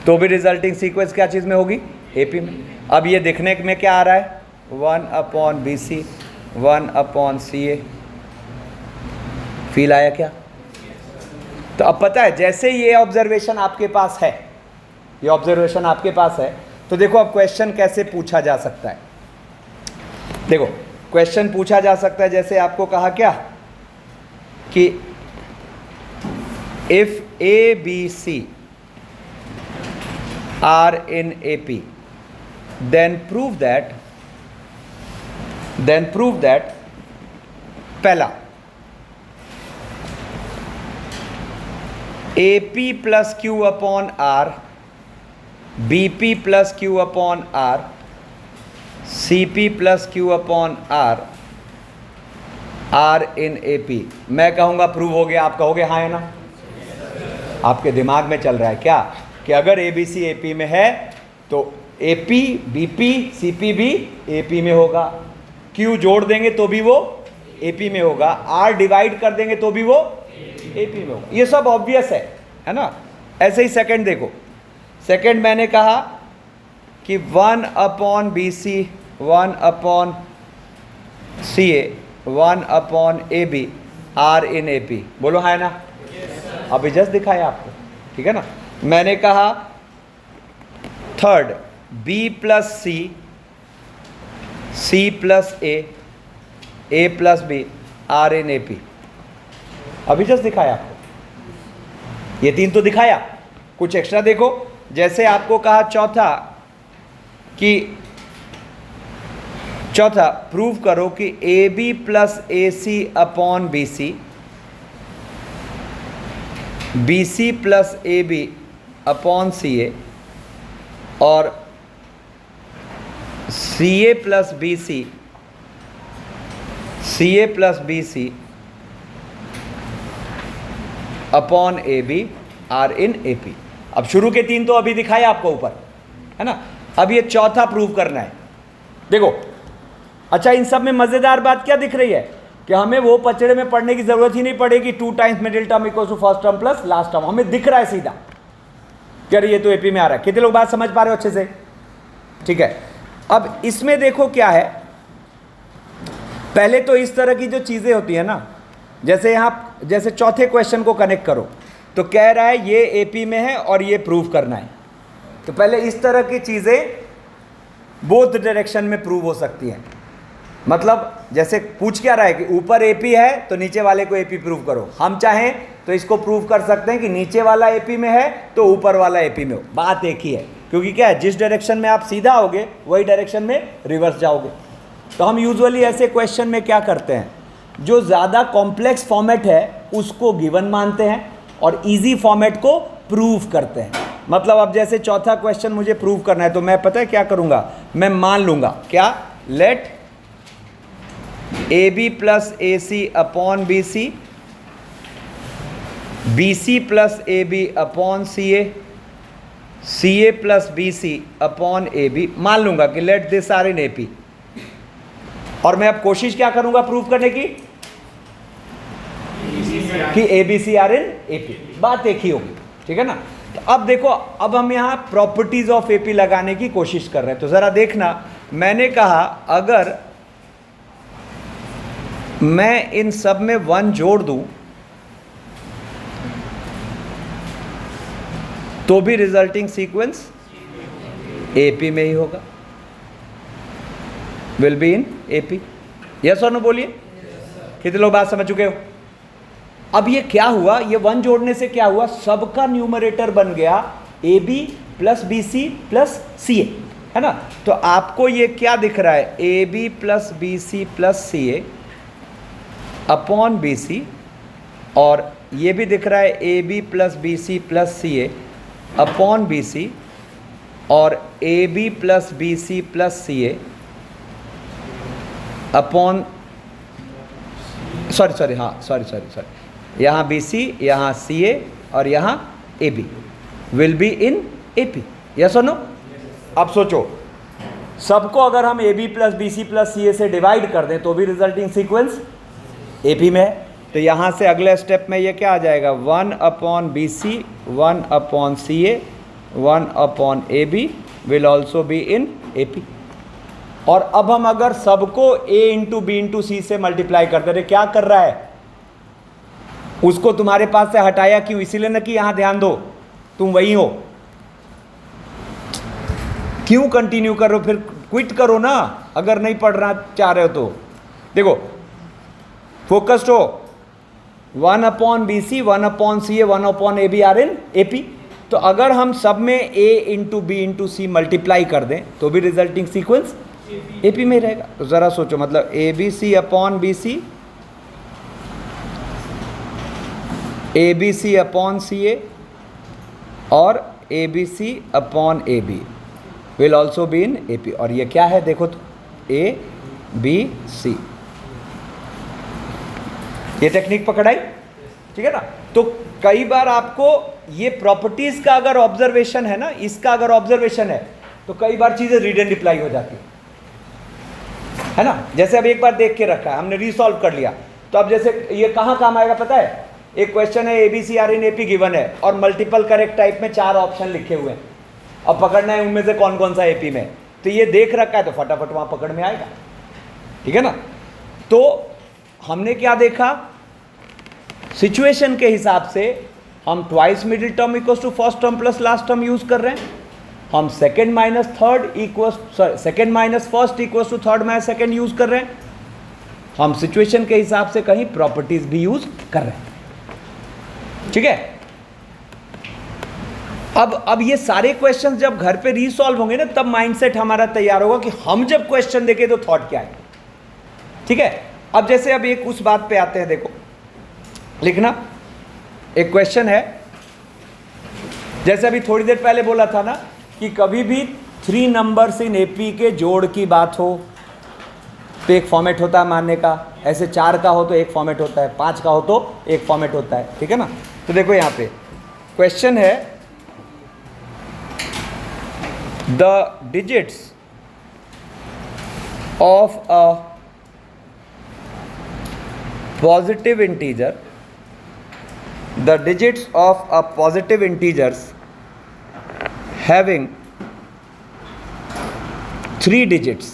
तो भी रिजल्टिंग सीक्वेंस क्या चीज़ में होगी ए पी में। अब ये देखने में क्या आ रहा है 1 अपॉन बी सी 1 अपॉन सी ए, फील आया क्या। तो अब पता है जैसे ये ऑब्जर्वेशन आपके पास है, ये ऑब्जर्वेशन आपके पास है, तो देखो अब क्वेश्चन कैसे पूछा जा सकता है। देखो क्वेश्चन पूछा जा सकता है जैसे आपको कहा क्या कि if A B C are in A P then prove that पहला A P plus Q upon R, B P plus Q upon R, C P plus Q upon R, are in A P. मैं कहूँगा prove हो गया, आप कहोगे हाँ है ना। आपके दिमाग में चल रहा है क्या कि अगर A B C A P में है तो A P B P C P भी ए पी में होगा, क्यू जोड़ देंगे तो भी वो ए पी में होगा, आर डिवाइड कर देंगे तो भी वो ए पी में होगा। ये सब ऑब्वियस है ना। ऐसे ही सेकंड देखो, सेकंड मैंने कहा कि 1 upon B c 1 upon C a 1 upon A B are in A P, बोलो हाँ है ना। अभी जस्ट दिखाया आपको, ठीक है ना। मैंने कहा third b plus c c plus a plus b are in A P, अभी जस्ट दिखाया आपको। ये तीन तो दिखाया, कुछ एक्स्ट्रा देखो। जैसे आपको कहा चौथा प्रूव करो कि A B plus A C upon B C, B C plus A B upon C A, और C A plus B C, C A plus B C upon A B are in A P. अब शुरू के 3 तो अभी दिखाए आपको ऊपर, है ना। अब ये चौथा प्रूव करना है। देखो, अच्छा इन सब में मजेदार बात क्या दिख रही है कि हमें वो पचड़े में पढ़ने की जरूरत ही नहीं पड़ेगी। 2 times middle term equal to first term plus last term, हमें दिख रहा है सीधा कि अरे ये तो एपी में आ रहा है। कितने लोग बात समझ पा रहे हो अच्छे से? ठीक है। अब इसमें देखो क्या है, पहले तो इस तरह की जो चीजें होती है ना, जैसे यहाँ जैसे चौथे क्वेश्चन को कनेक्ट करो तो कह रहा है ये एपी में है और ये प्रूव करना है। तो पहले इस तरह की चीजें बोथ डायरेक्शन में प्रूव हो सकती हैं। मतलब जैसे पूछ क्या रहा है कि ऊपर एपी है तो नीचे वाले को एपी प्रूव करो। हम चाहें तो इसको प्रूव कर सकते हैं कि नीचे वाला एपी में है तो ऊपर वाला एपी में हो। बात एक ही है, क्योंकि क्या है, जिस डायरेक्शन में आप सीधा होगे वही डायरेक्शन में रिवर्स जाओगे। तो हम यूजुअली ऐसे क्वेश्चन में क्या करते हैं, जो ज़्यादा कॉम्प्लेक्स फॉर्मेट है उसको गिवन मानते हैं और इजी फॉर्मेट को प्रूव करते हैं। मतलब अब जैसे चौथा क्वेश्चन मुझे प्रूव करना है तो मैं पता है क्या करूँगा, मैं मान लूँगा क्या, let a B plus A C upon B C, B C plus A B upon C A plus B C upon A b. मान लूँगा कि let this are in A P. और मैं अब कोशिश क्या करूँगा प्रूव करने की कि A B C are in A P. बात एक ही होगी, ठीक है ना। तो अब देखो, अब हम यहाँ प्रॉपर्टीज ऑफ ए पी लगाने की कोशिश कर रहे हैं। तो ज़रा देखना, मैंने कहा अगर मैं इन सब में 1 जोड़ दूं तो भी रिजल्टिंग सीक्वेंस एपी में ही होगा, will be in AP. Yes और नो बोलिए। कितने लोग बात समझ चुके हो? अब ये क्या हुआ, ये 1 जोड़ने से क्या हुआ, सबका न्यूमरेटर बन गया A B plus B C plus C A, है ना। तो आपको ये क्या दिख रहा है, A B plus B C plus C A upon B C, और ये भी दिख रहा है A B plus B C plus C A upon B C, और A B plus B C plus C A upon sorry यहाँ B C, यहाँ C A और यहाँ A B will be in A P. Yes और no? अब सोचो, सबको अगर हम A B plus B C plus C A से डिवाइड कर दें तो भी रिजल्टिंग सीक्वेंस ए पी में है। तो यहाँ से अगले स्टेप में ये क्या आ जाएगा, 1 upon B c, 1 upon C a, 1 upon A B will also be in A P. और अब हम अगर सबको a into b into c से मल्टीप्लाई करते रहे, क्या कर रहा है, उसको तुम्हारे पास से हटाया क्यों, इसीलिए ना कि यहां ध्यान दो तुम वही हो। क्यों कंटिन्यू करो, फिर क्विट करो ना अगर नहीं पढ़ना चाह रहे हो तो। देखो फोकस्ड हो, 1 upon B c, 1 upon C a, 1 upon A B are in A P. तो अगर हम सब में a into b into c multiply कर दें तो भी रिजल्टिंग सीक्वेंस ए पी में रहेगा। तो ज़रा सोचो, मतलब A B C upon B C, A B C upon C A और A B C upon A B will also be in A P. और ये क्या है देखो तो, ए बी सी। ये टेक्निक पकड़ाई, ठीक है ना। तो कई बार आपको ये प्रॉपर्टीज का अगर ऑब्जर्वेशन है ना, इसका अगर ऑब्जर्वेशन है तो कई बार चीज़ें रीड एंड रिप्लाई हो जाती है ना। जैसे अब एक बार देख के रखा है, हमने रीसॉल्व कर लिया, तो अब जैसे ये कहाँ काम आएगा पता है, एक क्वेश्चन है A B C are in A P given है और मल्टीपल करेक्ट टाइप में 4 ऑप्शन लिखे हुए हैं, अब पकड़ना है उनमें से कौन कौन सा ए पी में। तो ये देख रखा है तो फटाफट वहाँ पकड़ में आएगा, ठीक है ना। तो हमने क्या देखा, सिचुएशन के हिसाब से हम twice middle term equals to first term plus last term use कर रहे हैं, हम second minus first equals to third minus second use कर रहे हैं, हम सिचुएशन के हिसाब से कहीं प्रॉपर्टीज भी यूज कर रहे हैं, ठीक है। अब ये सारे क्वेश्चंस जब घर पे रीसॉल्व होंगे ना, तब माइंडसेट हमारा तैयार होगा कि हम जब क्वेश्चन देखें तो थॉट क्या है, ठीक है। अब जैसे अब एक उस बात पे आते हैं, देखो लिखना, एक क्वेश्चन है, जैसे अभी थोड़ी देर पहले बोला था ना कि कभी भी 3 नंबर्स इन एपी के जोड़ की बात हो तो एक फॉर्मेट होता है मानने का, ऐसे 4 का हो तो एक फॉर्मेट होता है, 5 का हो तो एक फॉर्मेट होता है, ठीक है ना। तो देखो यहाँ पे क्वेश्चन है the digits of a positive integer, the digits of a positive integers having 3 digits,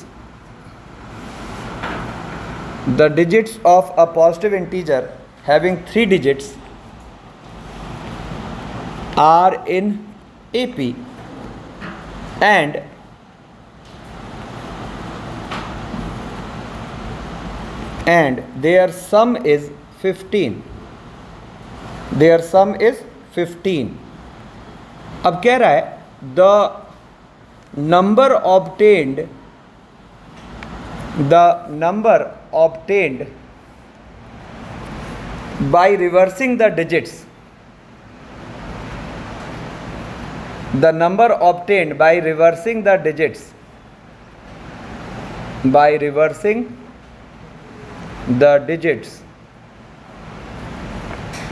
the digits of a positive integer having 3 digits are in AP and their sum is 15. Their sum is 15. अब कह रहा है the number obtained by reversing the digits, the number obtained by reversing the digits,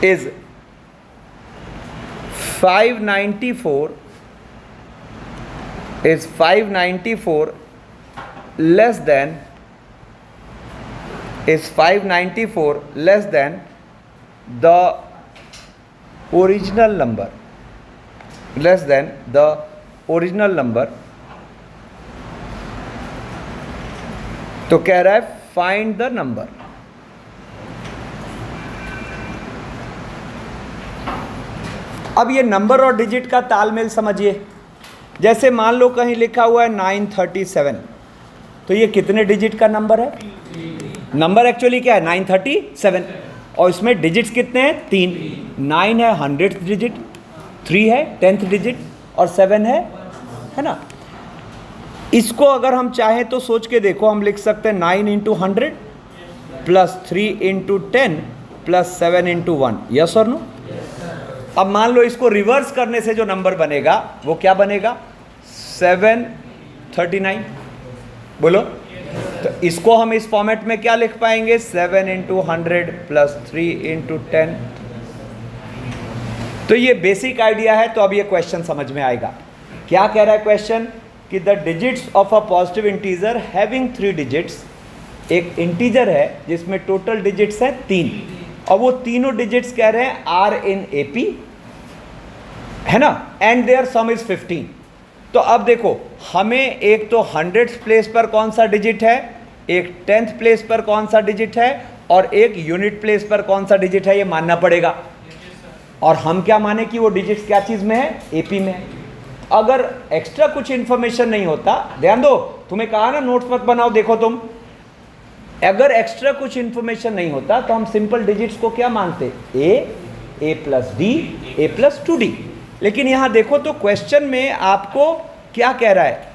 is 594 less than the original number, तो कह रहा है find the number. अब ये नंबर और डिजिट का तालमेल समझिए। जैसे मान लो कहीं लिखा हुआ है 937, तो ये कितने डिजिट का नंबर है? नंबर एक्चुअली क्या है? 937, और इसमें डिजिट्स कितने हैं? 3। 9 है 100th डिजिट, 3 है 10th डिजिट, और 7 है ना। इसको अगर हम चाहें तो सोच के देखो, हम लिख सकते हैं 9 × 100 प्लस 3 × 10 प्लस 7 × 1, यस और नो। अब मान लो इसको रिवर्स करने से जो नंबर बनेगा वो क्या बनेगा? 739, बोलो। तो इसको हम इस फॉर्मेट में क्या लिख पाएंगे? 7 × 100 प्लस 3 × 10। तो ये बेसिक आइडिया है। तो अब ये क्वेश्चन समझ में आएगा। क्या कह रहा है क्वेश्चन? कि the digits of a positive integer having 3 digits, एक इंटीजर है जिसमें टोटल डिजिट्स हैं 3, और वो तीनों डिजिट्स कह रहे हैं आर इन एपी, है ना, एंड देयर सम इज 15। तो अब देखो, हमें एक तो 100th प्लेस पर कौन सा डिजिट है, एक 10th प्लेस पर कौन सा डिजिट है, और एक यूनिट प्लेस पर कौन सा डिजिट है, ये मानना पड़ेगा। और हम क्या माने कि वो डिजिट्स क्या चीज़ में है? एपी में है। अगर एक्स्ट्रा कुछ इंफॉर्मेशन नहीं होता, ध्यान दो, तुम्हें कहा ना नोट्स मत बनाओ, देखो तुम, अगर एक्स्ट्रा कुछ इंफॉर्मेशन नहीं होता तो हम सिंपल डिजिट्स को क्या मानते? ए प्लस डी, ए प्लस 2d। लेकिन यहां देखो तो क्वेश्चन में आपको क्या कह रहा है?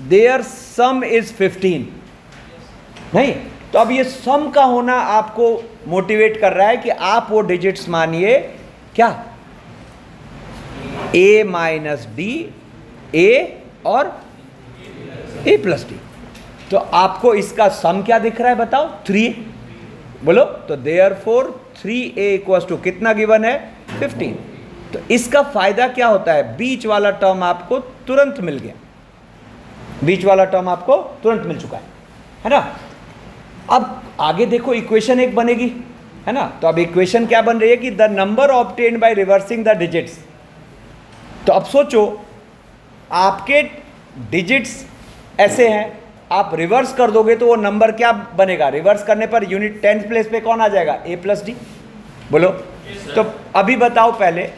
देयर सम इज 15, नहीं? तो अब ये सम का होना आपको मोटिवेट कर रहा है कि आप वो डिजिट्स मानिए क्या? ए माइनस डी, ए और ए प्लस डी। तो आपको इसका सम क्या दिख रहा है बताओ? 3, बोलो। तो देयरफॉर 3a इक्वल्स टू कितना गिवन है? 15। तो इसका फायदा क्या होता है? बीच वाला टर्म आपको तुरंत मिल गया, बीच वाला टर्म आपको तुरंत मिल चुका है ना। अब आगे देखो, इक्वेशन एक बनेगी, है ना। तो अब इक्वेशन क्या बन रही है कि the number obtained by reversing the digits. तो अब सोचो, आपके डिजिट्स ऐसे हैं, आप रिवर्स कर दोगे तो वो नंबर क्या बनेगा? रिवर्स करने पर यूनिट 10th प्लेस पे कौन आ जाएगा? ए प्लस डी, बोलो। तो अभी बताओ, पहले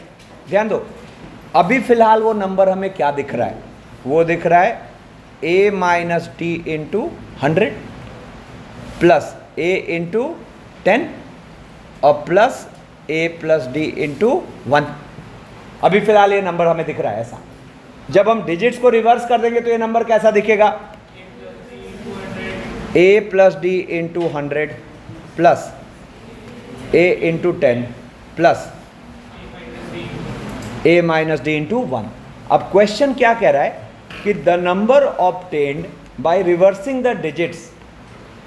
ध्यान दो, अभी फिलहाल वो नंबर हमें क्या दिख रहा है? वो दिख रहा है ए माइनस डी इंटू 100 प्लस ए इंटू 10 और plus a plus D into 1। अभी फिलहाल ये नंबर हमें दिख रहा है ऐसा। जब हम डिजिट्स को रिवर्स कर देंगे तो ये नंबर कैसा दिखेगा? ए प्लस डी इंटू 100 प्लस ए इंटू 10 प्लस ए माइनस डी इंटू 1। अब क्वेश्चन क्या कह रहा है कि the number obtained by reversing the digits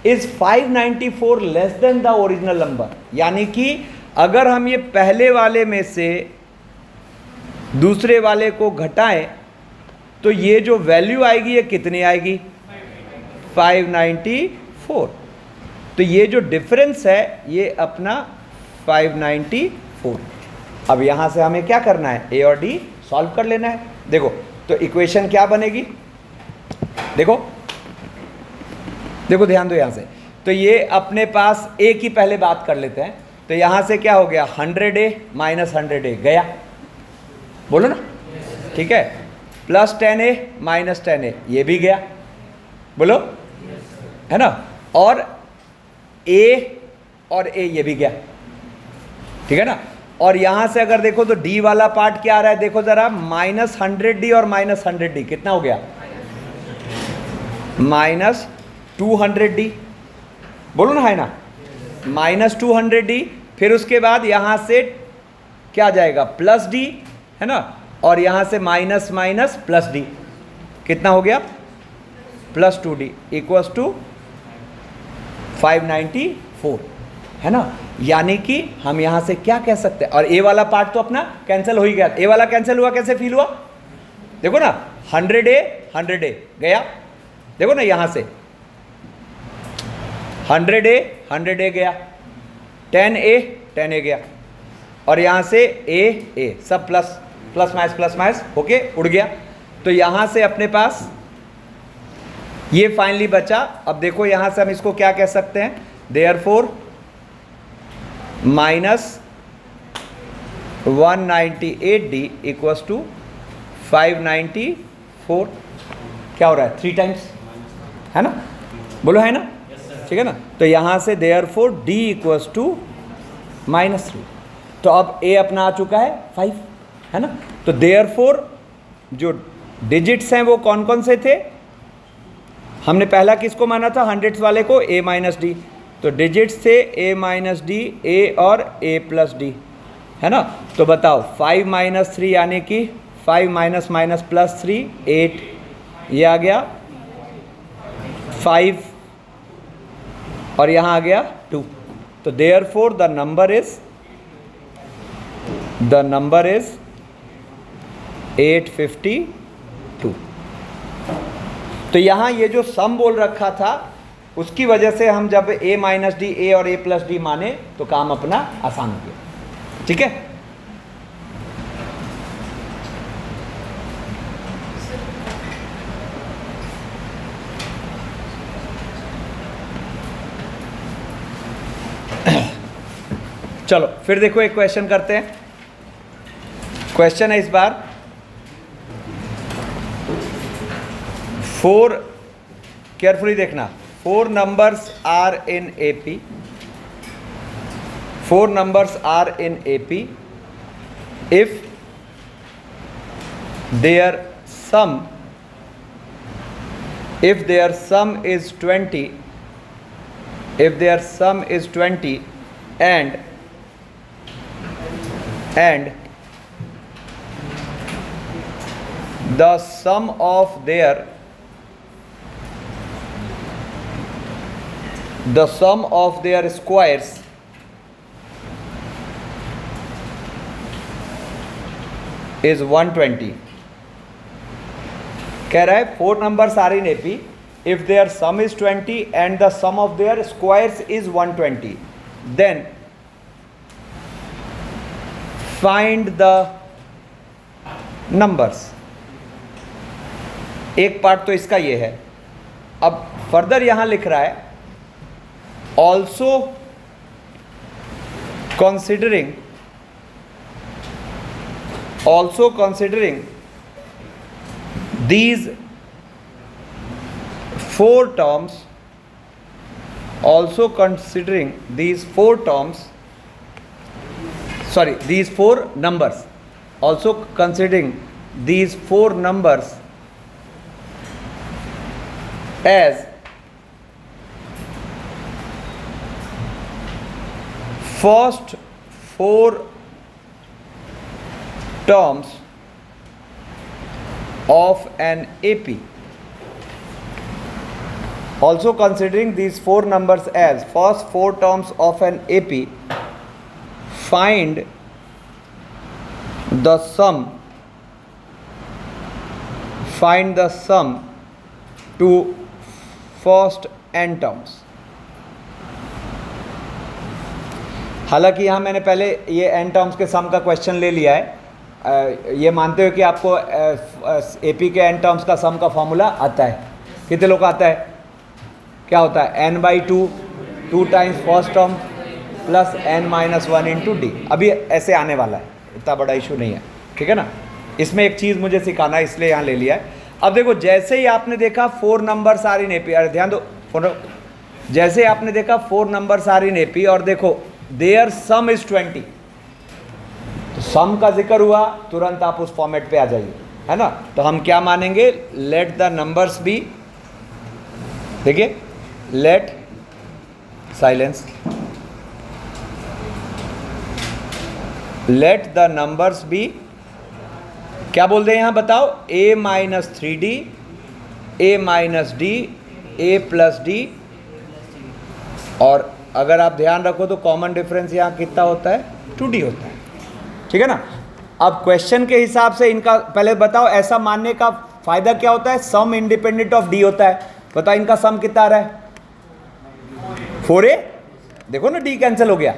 is 594 less than the original number, यानी कि अगर हम ये पहले वाले में से दूसरे वाले को घटाएं तो ये जो वैल्यू आएगी ये कितनी आएगी, 594। तो ये जो डिफरेंस है ये अपना 594। अब यहां से हमें क्या करना है, ए और डी सॉल्व कर लेना है। देखो तो इक्वेशन क्या बनेगी, देखो देखो ध्यान दो यहां से। तो ये अपने पास ए की पहले बात कर लेते हैं। तो यहां से क्या हो गया, 100A माइनस 100A गया, बोलो ना, ठीक है। प्लस 10A माइनस 10A ये भी गया, बोलो, है ना। और ए और ए ये भी गया, ठीक है ना। और यहां से अगर देखो तो डी वाला पार्ट क्या आ रहा है, देखो जरा, माइनस 100D और माइनस 100D कितना हो गया, माइनस 200D, बोलो ना, है ना, माइनस 200D। फिर उसके बाद यहां से क्या जाएगा, प्लस डी, है ना। और यहां से माइनस माइनस प्लस डी, कितना हो गया, प्लस 2D इक्वल्स टू 594, है ना। यानी कि हम यहां से क्या कह सकते हैं, और ए वाला पार्ट तो अपना कैंसिल हो ही गया। ए वाला कैंसिल हुआ, कैसे फील हुआ, देखो ना, 100A गया, देखो ना, यहां से 100A गया, 10A गया, और यहां से ए सब प्लस माइनस ओके उड़ गया। तो यहां से अपने पास ये फाइनली बचा। अब देखो यहां से हम इसको क्या कह सकते हैं, therefore minus 198D equals to 594। क्या हो रहा है, 3 टाइम्स, है ना, बोलो, है ना, ठीक है ना। तो यहां से देयरफॉर D इक्वल्स टू -3। तो अब A अपना आ चुका है 5, है ना। तो देयरफॉर जो डिजिट्स हैं वो कौन कौन से थे, हमने पहला किसको माना था, हंड्रेड्स वाले को, A माइनस डी। तो डिजिट्स थे A माइनस डी, A और A प्लस डी, है ना। तो बताओ 5 माइनस 3 यानी कि 5 माइनस माइनस प्लस 3 8, ये आ गया 5, और यहाँ आ गया 2। तो देयरफॉर द नंबर इज 852। तो यहाँ ये जो सम बोल रखा था उसकी वजह से हम जब A माइनस डी, A और A प्लस डी माने तो काम अपना आसान हो गया, ठीक है। चलो फिर देखो एक क्वेश्चन करते हैं। क्वेश्चन है इस बार 4, केयरफुली देखना, 4 numbers are in AP, 4 numbers are in AP if their sum is 20, if their sum is 20 and the sum of their squares is 120। कह रहा है 4 numbers are in AP if their sum is 20 and the sum of their squares is 120, then find the numbers। एक part तो इसका ये है। अब further यहां लिख रहा है also considering these 4 terms, these 4 numbers, also considering these 4 numbers as first 4 terms of an AP, Also considering these four numbers as first four terms of an AP, find the sum to first n terms. हालांकि यहाँ मैंने पहले ये n terms के सम का question ले लिया है, ये मानते हो कि आपको AP के n टर्म्स का सम का फॉर्मूला आता है. कितने लोग आता है? क्या होता है? n/2 2 times first term plus n-1 into D. अभी ऐसे आने वाला है, इतना बड़ा इशू नहीं है, ठीक है ना. इसमें एक चीज़ मुझे सिखाना है, इसलिए यहाँ ले लिया है. अब देखो, जैसे ही आपने देखा 4 नंबर्स आर इन एपी, अरे ध्यान दो, जैसे ही आपने देखा 4 नंबर्स आर इन एपी और देखो देयर सम इज 20, तो सम का जिक्र हुआ, तुरंत आप उस फॉर्मेट पे आ जाइए, है ना. तो हम क्या मानेंगे? लेट द नंबर्स बी, देखिए, let silence, let the numbers be, क्या बोल रहे हैं यहाँ बताओ? a-3d, a-d, a+d, और अगर आप ध्यान रखो तो कॉमन डिफरेंस यहाँ कितना होता है? 2d होता है, ठीक है ना. अब क्वेश्चन के हिसाब से इनका पहले बताओ, ऐसा मानने का फायदा क्या होता है? सम इंडिपेंडेंट ऑफ d होता है. बताओ इनका सम कितना आ रहा है? 4a, देखो ना, d कैंसिल हो गया.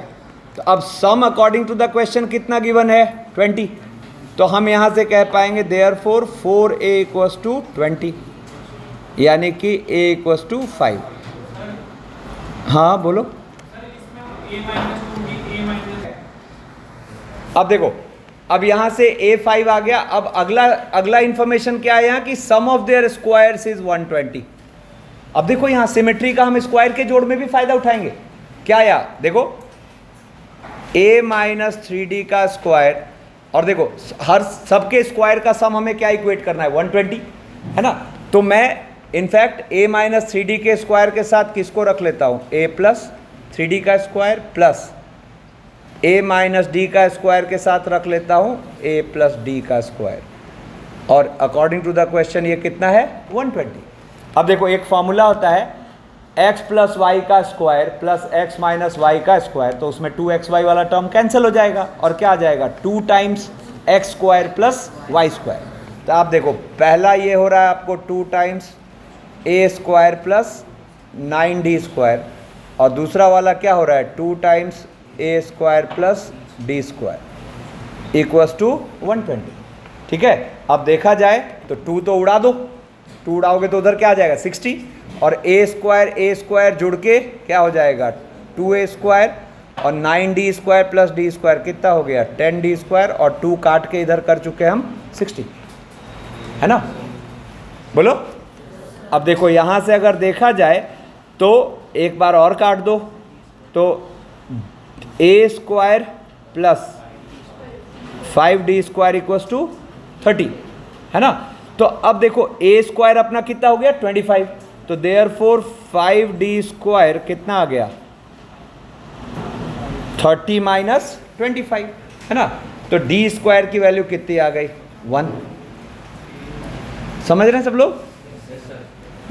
तो अब सम अकॉर्डिंग टू द क्वेश्चन कितना गिवन है? 20. तो हम यहाँ से कह पाएंगे देयरफॉर 4a = 20, यानी कि a = 5. हाँ बोलो. अब देखो, अब यहाँ से a5 आ गया. अब अगला इंफॉर्मेशन क्या है यहाँ कि सम ऑफ देयर स्क्वायर्स इज 120. अब देखो यहाँ सिमेट्री का हम स्क्वायर के जोड़ में भी फायदा उठाएंगे. क्या आया? देखो, a-3d का स्क्वायर, और देखो हर सबके स्क्वायर का सम हमें क्या इक्वेट करना है? 120, है ना. तो मैं इनफैक्ट a-3d के स्क्वायर के साथ किसको रख लेता हूँ? a+3d का स्क्वायर प्लस a-d का स्क्वायर के साथ रख लेता हूँ a+d का स्क्वायर, और अकॉर्डिंग टू द क्वेश्चन ये कितना है? 120. अब देखो, एक फॉर्मूला होता है x + y का स्क्वायर प्लस x - y का स्क्वायर, तो उसमें 2xy वाला टर्म कैंसिल हो जाएगा और क्या आ जाएगा? 2 टाइम्स x² प्लस y². तो आप देखो, पहला ये हो रहा है आपको 2 टाइम्स a² प्लस 9d², और दूसरा वाला क्या हो रहा है? 2 टाइम्स a² प्लस d² = 120. ठीक है. अब देखा जाए तो 2 तो उड़ा दो, 2 उड़ाओगे तो उधर क्या आ जाएगा? 60, और a² जुड़ के क्या हो जाएगा? 2a², और 9d² प्लस d² कितना हो गया? 10d², और 2 काट के इधर कर चुके हम 60, है ना. बोलो. अब देखो यहाँ से अगर देखा जाए तो एक बार और काट दो, तो a² प्लस 5d² = 30, है ना. तो अब देखो a² अपना कितना हो गया? 25. तो देयरफॉर 5d² कितना आ गया? 30 - 25, है ना. तो d² की वैल्यू कितनी आ गई? 1. समझ रहे हैं सब लोग?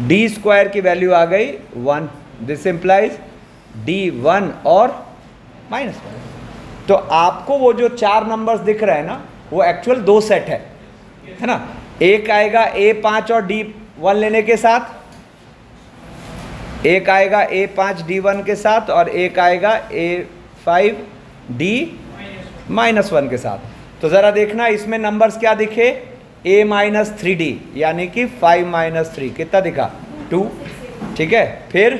d² की वैल्यू आ गई 1. दिस इंप्लाइज d1 और -1. तो आपको वो जो 4 नंबर्स दिख रहे हैं ना, वो एक्चुअल 2 सेट है ना. एक आएगा a5 और d1 लेने के साथ, एक आएगा a5 d1 के साथ, और एक आएगा a5 d-1 के साथ. तो ज़रा देखना इसमें नंबर्स क्या दिखे? a-3d यानी कि 5 - 3 कितना दिखा? 2. ठीक है. फिर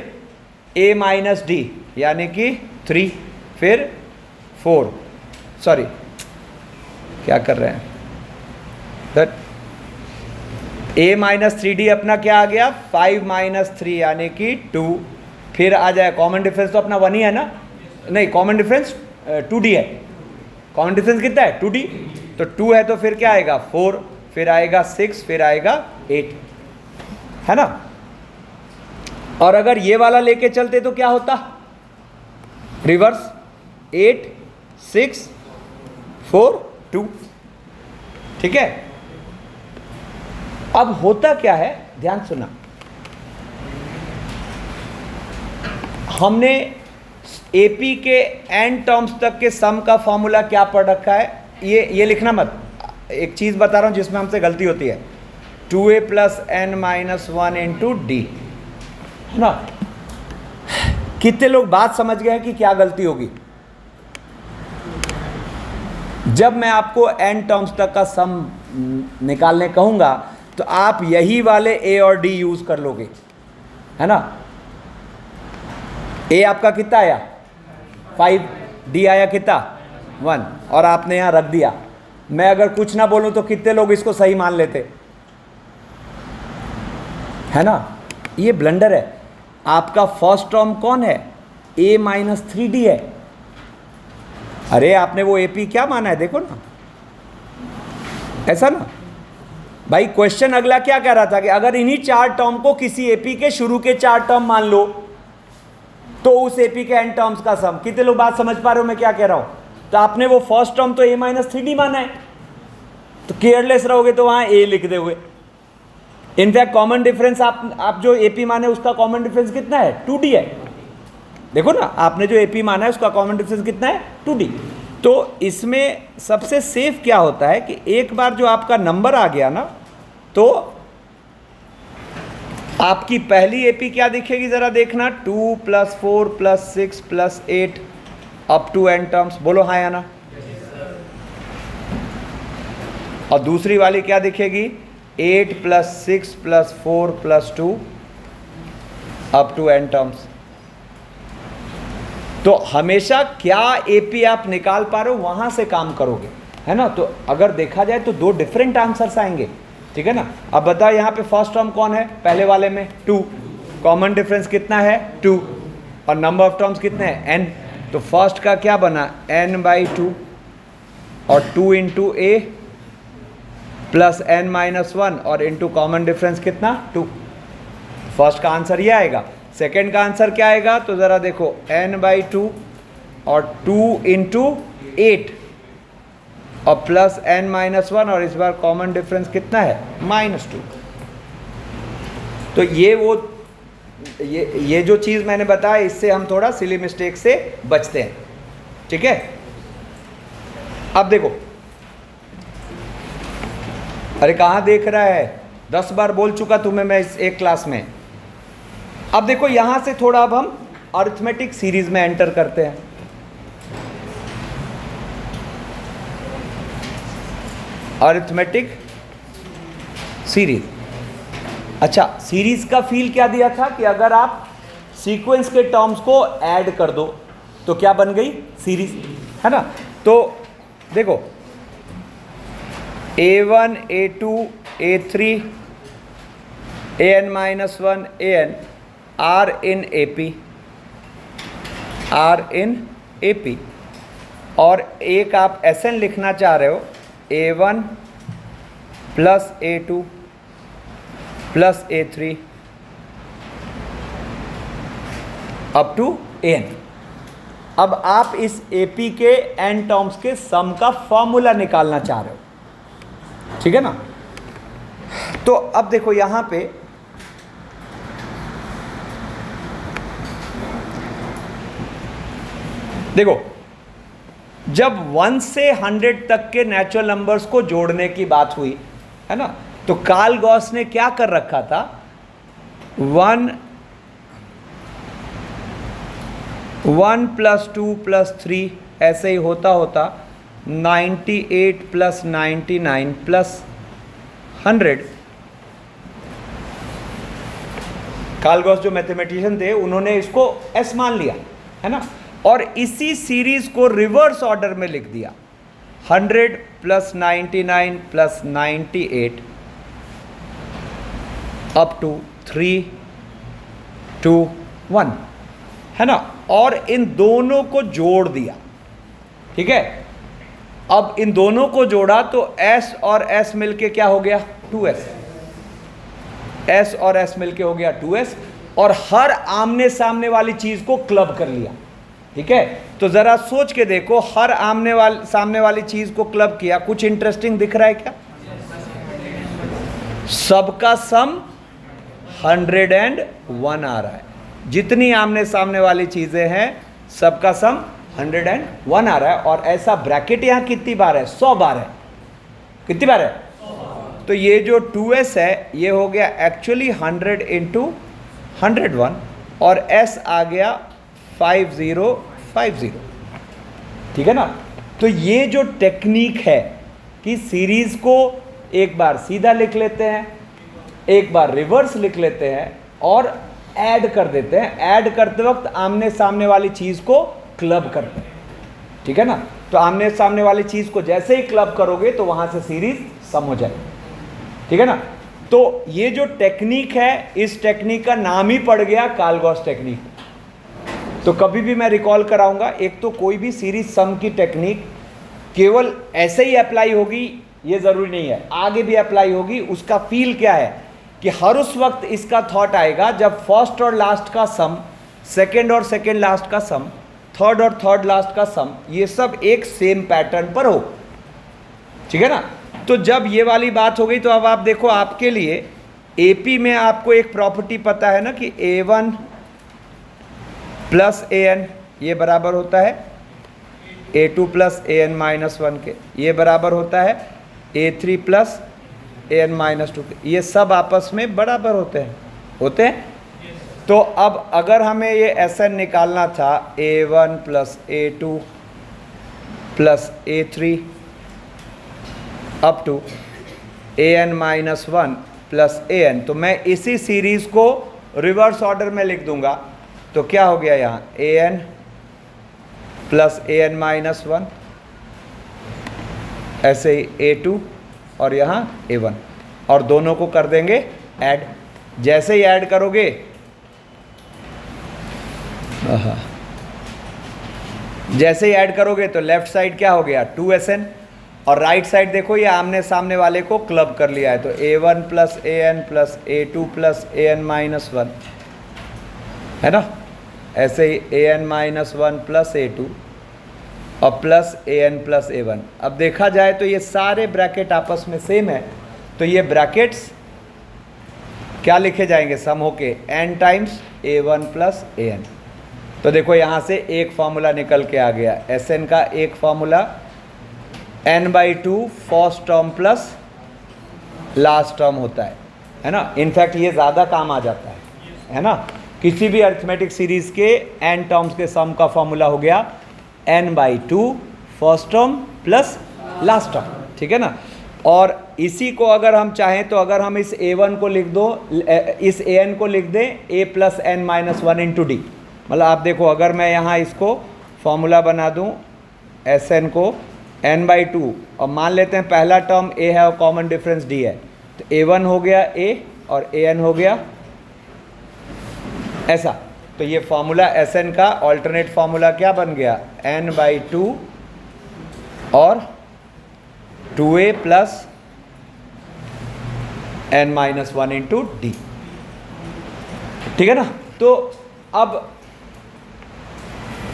a-d यानी कि 3, फिर 4. सॉरी, क्या कर रहे हैं? दैट a-3d अपना क्या आ गया? 5 - 3 यानी कि 2. फिर आ जाए, कॉमन डिफरेंस तो अपना 1 ही है ना. नहीं, कॉमन डिफरेंस 2d है. कॉमन डिफरेंस कितना है? 2d. तो 2 है तो फिर क्या आएगा? 4, फिर आएगा 6, फिर आएगा 8, है ना. और अगर ये वाला लेके चलते तो क्या होता? रिवर्स, 8 6 4 2. ठीक है. अब होता क्या है, ध्यान सुना. हमने एपी के एन टर्म्स तक के सम का फॉर्मूला क्या पढ़ रखा है, ये लिखना मत, एक चीज़ बता रहा हूँ जिसमें हमसे गलती होती है, 2a + n - 1 × d, है ना। कितने लोग बात समझ गए हैं कि क्या गलती होगी? जब मैं आपको n टर्म्स तक का सम निकालने कहूँगा तो आप यही वाले a और d यूज़ कर लोगे, है ना। a आपका कितना आया 5, d आया कितना 1, और आपने यहाँ रख दिया। मैं अगर कुछ ना बोलूँ तो कितने लोग इसको सही मान लेते, है ना। ये ब्लंडर है। आपका फर्स्ट टर्म कौन है? a - 3d है। अरे आपने वो AP क्या माना है, देखो ना, ऐसा ना भाई। क्वेश्चन अगला क्या कह रहा था कि अगर इन्हीं 4 टर्म को किसी AP के शुरू के 4 टर्म मान लो तो उस AP के n टर्म्स का सम। कितने लोग बात समझ पा रहे हो मैं क्या कह रहा हूं? तो आपने वो फर्स्ट टर्म तो a - 3d माना है, तो केयरलेस रहोगे तो वहां a लिख दोगे। इनफैक्ट कॉमन डिफरेंस आप जो AP माने उसका कॉमन डिफरेंस कितना है? 2d है। देखो ना, आपने जो AP माना है उसका कॉमन डिफरेंस कितना है? 2d। तो इसमें सबसे सेफ क्या होता है कि एक बार जो आपका नंबर आ गया ना, तो आपकी पहली AP क्या दिखेगी जरा देखना, 2 + 4 + 6 + 8 अप टू n टर्म्स। बोलो हाँ या ना। और दूसरी वाली क्या दिखेगी? 8 + 6 + 4 + 2 अप टू n टर्म्स। तो हमेशा क्या AP आप निकाल पा रहे हो वहां से काम करोगे, है ना। तो अगर देखा जाए तो 2 डिफरेंट आंसर्स आएंगे, ठीक है ना। अब बताओ यहाँ पे फर्स्ट टर्म कौन है? पहले वाले में 2, कॉमन डिफरेंस कितना है? 2, और नंबर ऑफ टर्म्स कितने हैं? n। तो फर्स्ट का क्या बना? n/2, और 2 × a + n - 1 और इंटू कॉमन डिफरेंस कितना? 2। फर्स्ट का आंसर ये आएगा। सेकेंड का आंसर क्या आएगा? तो ज़रा देखो, n/2 और 2 × 8 और प्लस n - 1, और इस बार कॉमन डिफरेंस कितना है? -2। तो ये जो चीज़ मैंने बताया, इससे हम थोड़ा सिली मिस्टेक से बचते हैं, ठीक है। अब देखो, अरे कहाँ देख रहा है? 10 बार बोल चुका तुम्हें मैं इस एक क्लास में। अब देखो यहां से थोड़ा अब हम अरिथमेटिक सीरीज में एंटर करते हैं। Arithmetic series. अच्छा, सीरीज का फील क्या दिया था कि अगर आप सीक्वेंस के टर्म्स को ऐड कर दो तो क्या बन गई? सीरीज, है ना। तो देखो, a1 a2 a3 an - 1 an are in AP, और एक आप SN लिखना चाह रहे हो, a1 + a2 + a3 up to an। अब आप इस AP के n टर्म्स के सम का फॉर्मूला निकालना चाह रहे हो, ठीक है ना। तो अब देखो यहां पे देखो, जब 1 से 100 तक के नेचुरल नंबर्स को जोड़ने की बात हुई, है ना, तो कार्ल गॉस ने क्या कर रखा था? 1 + 2 + 3 ऐसे ही होता होता 98 + 99 + 100। कार्ल गॉस जो मैथमेटिशियन थे, उन्होंने इसको S मान लिया, है ना, और इसी सीरीज को रिवर्स ऑर्डर में लिख दिया, 100 + 99 + 98 अप टू 3 2 1, है ना, और इन दोनों को जोड़ दिया, ठीक है। अब इन दोनों को जोड़ा तो S और S मिलके क्या हो गया? 2S। S और S मिलके हो गया 2S, और हर आमने सामने वाली चीज को क्लब कर लिया, ठीक है। तो जरा सोच के देखो, हर सामने वाली चीज को क्लब किया, कुछ इंटरेस्टिंग दिख रहा है क्या? सबका सम 101 आ रहा है, जितनी आमने सामने वाली चीज़ें हैं सबका सम 101 आ रहा है। और ऐसा ब्रैकेट यहाँ कितनी बार है? 100 बार है। कितनी बार है? 100 बार। तो ये जो 2s है ये हो गया एक्चुअली 100 इंटू 101 और s आ गया 5050। ठीक है ना? तो ये जो टेक्निक है कि सीरीज को एक बार सीधा लिख लेते हैं, एक बार रिवर्स लिख लेते हैं और ऐड कर देते हैं। ऐड करते वक्त आमने सामने वाली चीज़ को क्लब करते हैं। ठीक है ना? तो आमने सामने वाली चीज़ को जैसे ही क्लब करोगे तो वहाँ से सीरीज सम हो जाएगी। ठीक है ना? तो ये जो टेक्निक है, इस टेक्निक का नाम ही पड़ गया कालगॉस टेक्निक। तो कभी भी मैं रिकॉल कराऊंगा, एक तो कोई भी सीरीज सम की टेक्निक केवल ऐसे ही अप्लाई होगी ये ज़रूरी नहीं है, आगे भी अप्लाई होगी। उसका फील क्या है कि हर उस वक्त इसका थॉट आएगा जब फर्स्ट और लास्ट का सम, सेकेंड और सेकेंड लास्ट का सम, थर्ड और थर्ड लास्ट का सम, ये सब एक सेम पैटर्न पर हो। ठीक है ना? तो जब ये वाली बात हो गई तो अब आप देखो, आपके लिए एपी में आपको एक प्रॉपर्टी पता है ना कि a1 प्लस an ये बराबर होता है a2 प्लस an माइनस 1 के, ये बराबर होता है a3 प्लस an माइनस 2 के। ये सब आपस में बराबर होते हैं। तो अब अगर हमें ये Sn निकालना था a1 plus a2 plus a3 up to an minus 1 plus an, तो मैं इसी सीरीज को रिवर्स ऑर्डर में लिख दूंगा। तो क्या हो गया यहाँ an प्लस an माइनस 1, ऐसे ही a2 और यहाँ a1, और दोनों को कर देंगे ऐड। जैसे ही ऐड करोगे तो लेफ्ट साइड क्या हो गया 2Sn, और राइट साइड देखो ये आमने सामने वाले को क्लब कर लिया है। तो a1 plus an plus a2 plus an minus 1 है ना, ऐसे ही an माइनस 1 प्लस a2 और प्लस an प्लस a1। अब देखा जाए तो ये सारे ब्रैकेट आपस में सेम है, तो ये ब्रैकेट्स क्या लिखे जाएंगे सम होके n times a1 plus an। तो देखो यहाँ से एक फार्मूला निकल के आ गया, Sn का एक formula n/2 first term plus last term होता है ना। इनफैक्ट ये ज़्यादा काम आ जाता है ना। किसी भी अरिथमेटिक सीरीज़ के n टर्म्स के सम का फार्मूला हो गया n/2 first term plus last term. ठीक है ना? और इसी को अगर हम चाहें तो अगर हम इस a1 को लिख दो, इस an को लिख दें a plus n minus 1 into D. मतलब आप देखो, अगर मैं यहाँ इसको फॉर्मूला बना दूँ Sn को n/2 और मान लेते हैं पहला टर्म a है और कॉमन डिफरेंस d है, तो a1 हो गया a और an हो गया ऐसा। तो ये फॉर्मूला Sn का ऑल्टरनेट फॉर्मूला क्या बन गया n/2 और 2a plus n minus 1 into d. ठीक है ना? तो अब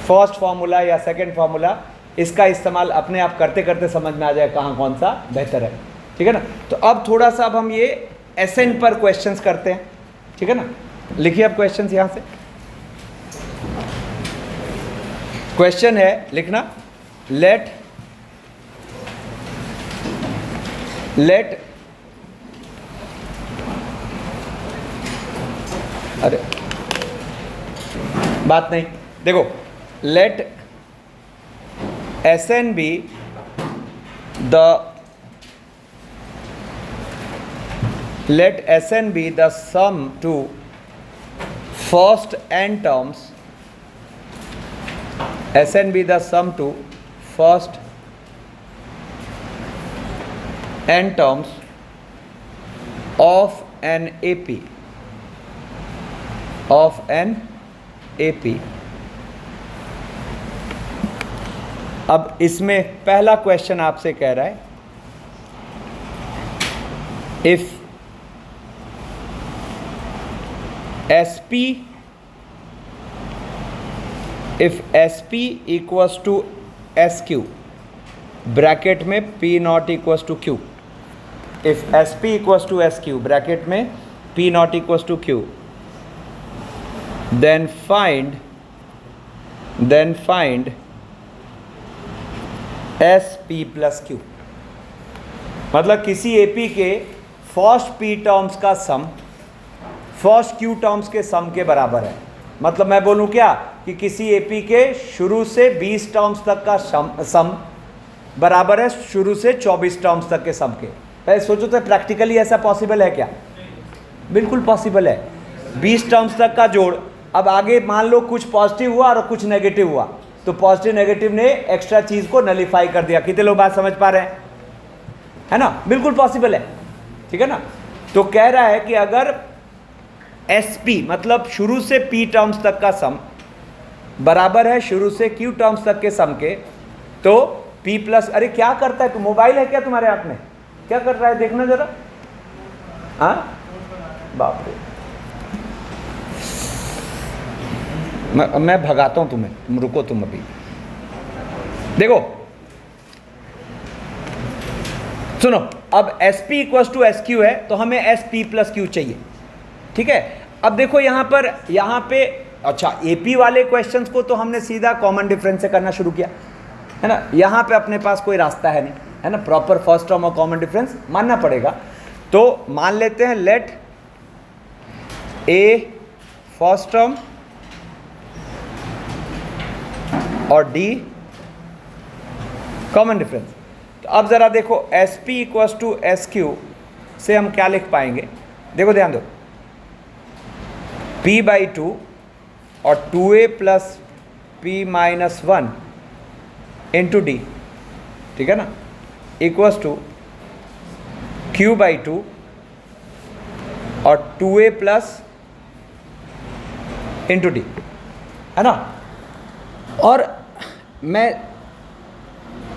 फर्स्ट फार्मूला या सेकंड फार्मूला, इसका इस्तेमाल अपने आप करते करते समझ में आ जाए कहाँ कौन सा बेहतर है। ठीक है ना? तो अब थोड़ा सा अब हम ये Sn पर क्वेश्चंस करते हैं। ठीक है ना? लिखिए अब क्वेश्चंस यहाँ से। क्वेश्चन है लिखना, लेट अरे बात नहीं, देखो, late Sn be the sum to first n terms, Sn be the sum to first n terms of an AP। अब इसमें पहला क्वेश्चन आपसे कह रहा है, if SP equals to SQ, bracket में P not equals to Q, if SP equals to SQ bracket में P not equals to Q, then find S P plus Q. मतलब किसी एपी के फर्स्ट पी टर्म्स का सम first Q terms के सम के बराबर है। मतलब मैं बोलूं क्या कि किसी एपी के शुरू से 20 टर्म्स तक का सम बराबर है शुरू से 24 टर्म्स तक के सम के। पहले सोचो तो प्रैक्टिकली ऐसा पॉसिबल है क्या? बिल्कुल पॉसिबल है। 20 टर्म्स तक का जोड़, अब आगे मान लो कुछ पॉजिटिव हुआ और कुछ नेगेटिव हुआ, तो पॉजिटिव नेगेटिव ने एक्स्ट्रा चीज को नलीफाई कर दिया। कितने लोग बात समझ पा रहे हैं? है ना? बिल्कुल पॉसिबल है, ठीक है ना? तो कह रहा है कि अगर एस पी मतलब शुरू से पी टर्म्स तक का सम बराबर है शुरू से क्यू टर्म्स तक के सम के, तो पी प्लस, अरे क्या करता है? तो मोबाइल है क्या तुम्हारे हाथ में? क्या कर रहा है देखना जरा। हाँ बाप रे, मैं भगाता हूं तुम्हें, तुम रुको, तुम अभी देखो सुनो। अब S P equal to S Q है तो हमें एस पी प्लस क्यू चाहिए, ठीक है? अब देखो यहाँ पे अच्छा एपी वाले क्वेश्चंस को तो हमने सीधा कॉमन डिफरेंस से करना शुरू किया, है ना? यहाँ पे अपने पास कोई रास्ता है नहीं, है ना? प्रॉपर फर्स्ट टर्म और कॉमन डिफरेंस मानना पड़ेगा। तो मान लेते हैं लेट ए फर्स्ट टर्म और डी कॉमन डिफरेंस। तो अब जरा देखो S P equal to S Q से हम क्या लिख पाएंगे? देखो ध्यान दो, p बाई 2 और 2a plus p minus 1 into d, ठीक है ना, इक्वल्स टू q बाई 2 और 2a प्लस इंटू डी, है ना? और मैं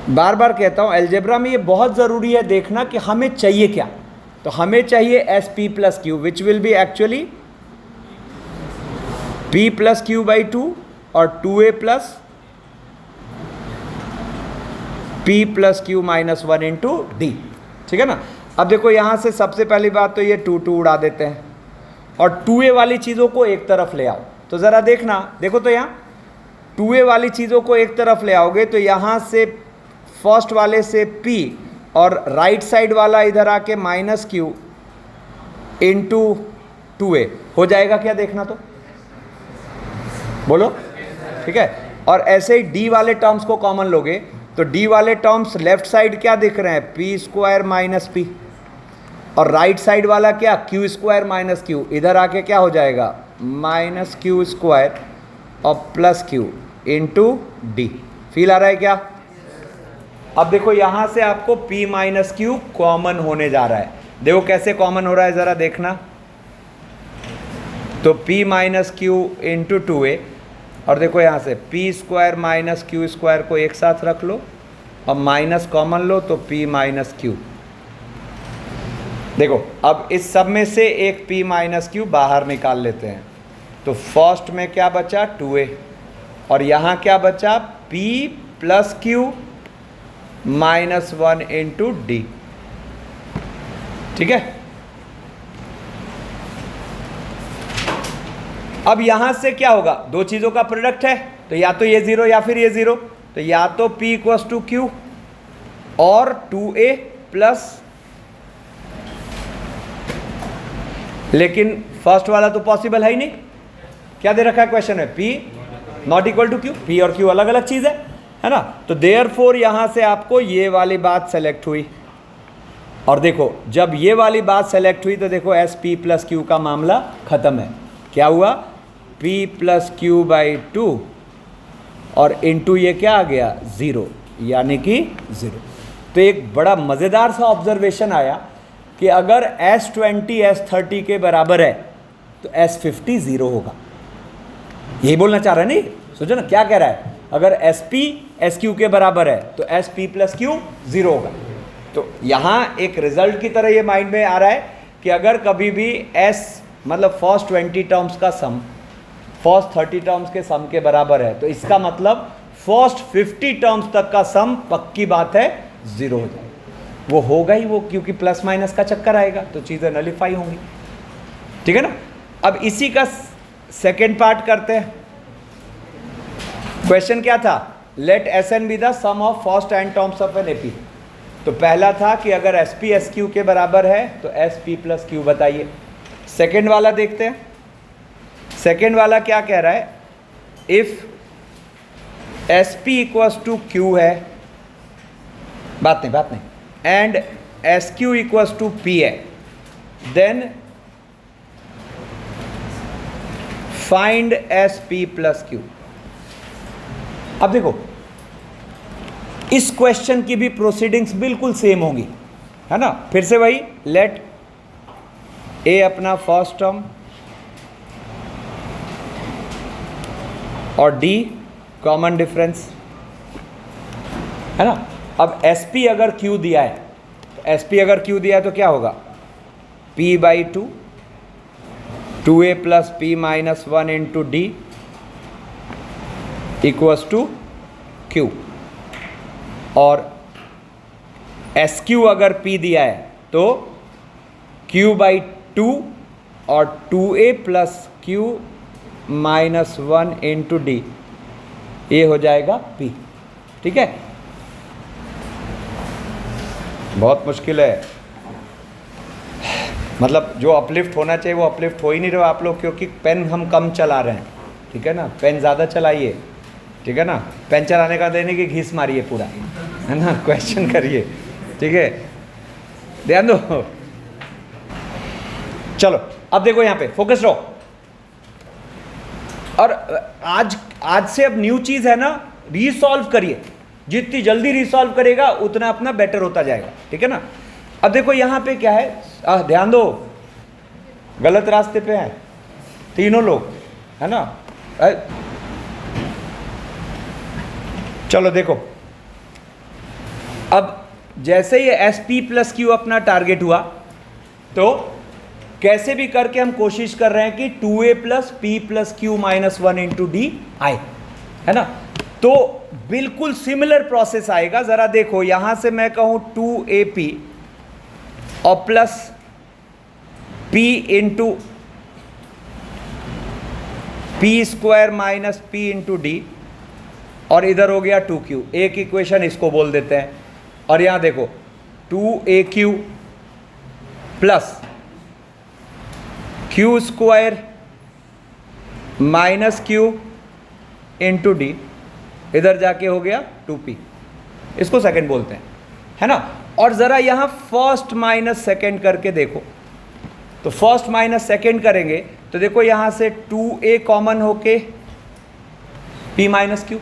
बार बार कहता हूँ अलजेब्रा में ये बहुत ज़रूरी है देखना कि हमें चाहिए क्या। तो हमें चाहिए S P plus Q which will be actually p plus Q by 2 और 2a plus p plus Q minus 1 into d, ठीक है ना? अब देखो यहाँ से सबसे पहली बात तो ये 2 उड़ा देते हैं और 2a वाली चीज़ों को एक तरफ ले आओ। तो ज़रा देखना, देखो तो यहाँ 2a वाली चीज़ों को एक तरफ ले आओगे तो यहाँ से फर्स्ट वाले से p और राइट साइड वाला इधर आके माइनस क्यू इंटू 2a हो जाएगा क्या? देखना तो बोलो, ठीक है? और ऐसे ही d वाले टर्म्स को कॉमन लोगे तो d वाले टर्म्स लेफ्ट साइड क्या दिख रहे हैं? p स्क्वायर माइनस पी, और राइट साइड वाला क्या? q square minus Q. इधर आके क्या हो जाएगा? माइनस क्यू स्क्वायर और plus Q into D. Feel आ रहा है क्या? अब देखो यहाँ से आपको p माइनस क्यू कॉमन होने जा रहा है। देखो कैसे कॉमन हो रहा है ज़रा देखना। तो p minus Q into 2a, और देखो यहाँ से p square minus Q square को एक साथ रख लो और माइनस कॉमन लो तो p माइनस क्यू। देखो अब इस सब में से एक p माइनस क्यू बाहर निकाल लेते हैं तो फर्स्ट में क्या बचा? 2a, और यहाँ क्या बचा? p plus Q minus 1 into d, ठीक है? अब यहां से क्या होगा? दो चीजों का प्रोडक्ट है तो या तो ये 0 या फिर ये 0, तो या तो p इक्वल्स टू क्यू और 2a प्लस, लेकिन फर्स्ट वाला तो पॉसिबल है ही नहीं। क्या दे रखा है क्वेश्चन में? p not equal to q. p और q अलग अलग चीज है ना? तो देयरफॉर यहां से आपको ये वाली बात सेलेक्ट हुई, और देखो जब ये वाली बात सेलेक्ट हुई तो देखो एस पी प्लस क्यू का मामला खत्म है। क्या हुआ? p प्लस क्यू बाई 2 और इंटू ये क्या आ गया? 0, यानी कि 0। तो एक बड़ा मज़ेदार सा ऑब्जर्वेशन आया कि अगर S20 S30 के बराबर है तो S50 0 होगा। यही बोलना चाह रहा है नहीं? सोचो ना क्या कह रहा है। अगर SP SQ के बराबर है तो SP प्लस क्यू 0 होगा। तो यहाँ एक रिजल्ट की तरह ये माइंड में आ रहा है कि अगर कभी भी S मतलब फर्स्ट 20 टर्म्स का सम फर्स्ट 30 टर्म्स के सम के बराबर है तो इसका मतलब फर्स्ट 50 टर्म्स तक का सम पक्की बात है 0 हो जाए। वो होगा ही वो, क्योंकि प्लस माइनस का चक्कर आएगा तो चीज़ें नलीफाई होंगी, ठीक है ना? अब इसी का सेकेंड पार्ट करते हैं। क्वेश्चन क्या था? Let S n be the sum of first n terms of an AP. तो पहला था कि अगर एस पी एस क्यू के बराबर है तो एस पी प्लस क्यू बताइए। सेकेंड वाला देखते हैं। सेकेंड वाला क्या कह रहा है? If S P equals to Q है, बात नहीं, and S Q equals to P है, then find S P plus Q. अब देखो, इस क्वेश्चन की भी प्रोसीडिंग्स बिल्कुल सेम होंगी, है ना। फिर से वही, लेट ए अपना फर्स्ट टर्म और डी कॉमन डिफरेंस, है ना। अब एस पी अगर क्यू दिया है, तो एस पी अगर क्यू दिया है तो क्या होगा? p by two, 2a plus p minus 1 into d equals to q. और एस क्यू अगर p दिया है तो q बाई टू और 2a plus Q minus 1 into D, ये हो जाएगा p। ठीक है, बहुत मुश्किल है, मतलब जो अपलिफ्ट होना चाहिए वो अपलिफ्ट हो ही नहीं रहा आप लोग, क्योंकि पेन हम कम चला रहे हैं। ठीक है ना, पेन ज़्यादा चलाइए, ठीक है ना। पेन चलाने का देने की घीस मारिए पूरा, है ना, क्वेश्चन करिए, ठीक है, ध्यान दो। चलो अब देखो यहाँ पे फोकस रहो। और आज से अब न्यू चीज़ है ना, रीसॉल्व करिए। जितनी जल्दी रीसॉल्व करेगा उतना अपना बेटर होता जाएगा, ठीक है ना। अब देखो यहाँ पे क्या है, ध्यान दो, गलत रास्ते पे हैं तीनों लोग, है ना। चलो देखो, अब जैसे ये एस पी प्लस क्यू अपना टारगेट हुआ, तो कैसे भी करके हम कोशिश कर रहे हैं कि 2a plus P plus Q minus 1 into D आए, है ना। तो बिल्कुल सिमिलर प्रोसेस आएगा। जरा देखो, यहां से मैं कहूं 2ab और plus p into P square minus P into D, और इधर हो गया 2q। एक इक्वेशन इसको बोल देते हैं। और यहां देखो 2aq plus q square minus q into D, इधर जाके हो गया 2p, इसको सेकंड बोलते हैं, है ना। और ज़रा यहाँ फर्स्ट माइनस सेकेंड करके देखो, तो फर्स्ट माइनस सेकेंड करेंगे तो देखो यहाँ से 2a कॉमन होके p माइनस क्यू,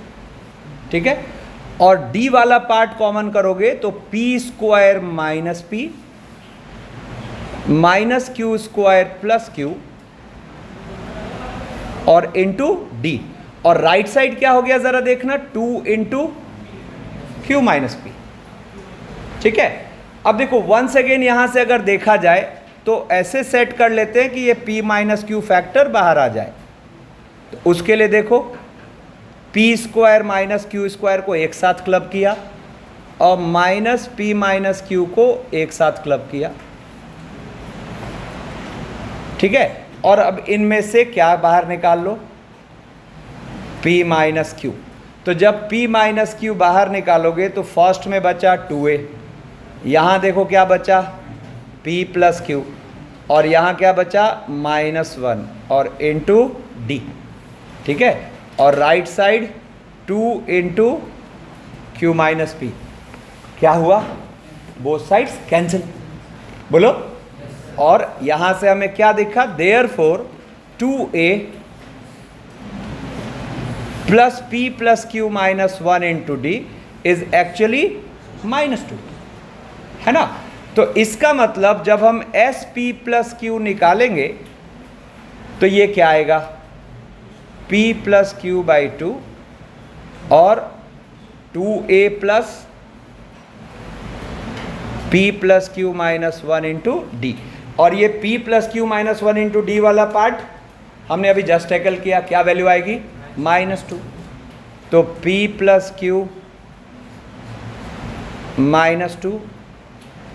ठीक है। और d वाला पार्ट कॉमन करोगे तो p square minus p minus Q square plus Q और इंटू d। और राइट साइड क्या हो गया ज़रा देखना, 2 इंटू क्यू माइनस पी, ठीक है। अब देखो वंस अगेन यहां से अगर देखा जाए तो ऐसे सेट कर लेते हैं कि ये p माइनस क्यू फैक्टर बाहर आ जाए। तो उसके लिए देखो, p square minus Q square को एक साथ क्लब किया और माइनस p माइनस क्यू को एक साथ क्लब किया, ठीक है। और अब इनमें से क्या बाहर निकाल लो, p माइनस क्यू। तो जब p माइनस क्यू बाहर निकालोगे तो फर्स्ट में बचा 2a, यहाँ देखो क्या बचा p प्लस क्यू, और यहाँ क्या बचा -1 और इंटू d, ठीक है। और right side 2 into Q minus P, क्या हुआ, बोथ साइड्स कैंसिल, बोलो। और यहाँ से हमें क्या दिखा, therefore 2a plus p plus Q minus 1 into D is actually -2, है ना। तो इसका मतलब जब हम एस पी प्लस क्यू निकालेंगे तो ये क्या आएगा, p प्लस क्यू बाई 2 और 2a plus p plus Q minus 1 into D. और ये p plus Q minus 1 into D वाला पार्ट हमने अभी जस्ट टैकल किया, क्या वैल्यू आएगी, -2। तो p प्लस क्यू -2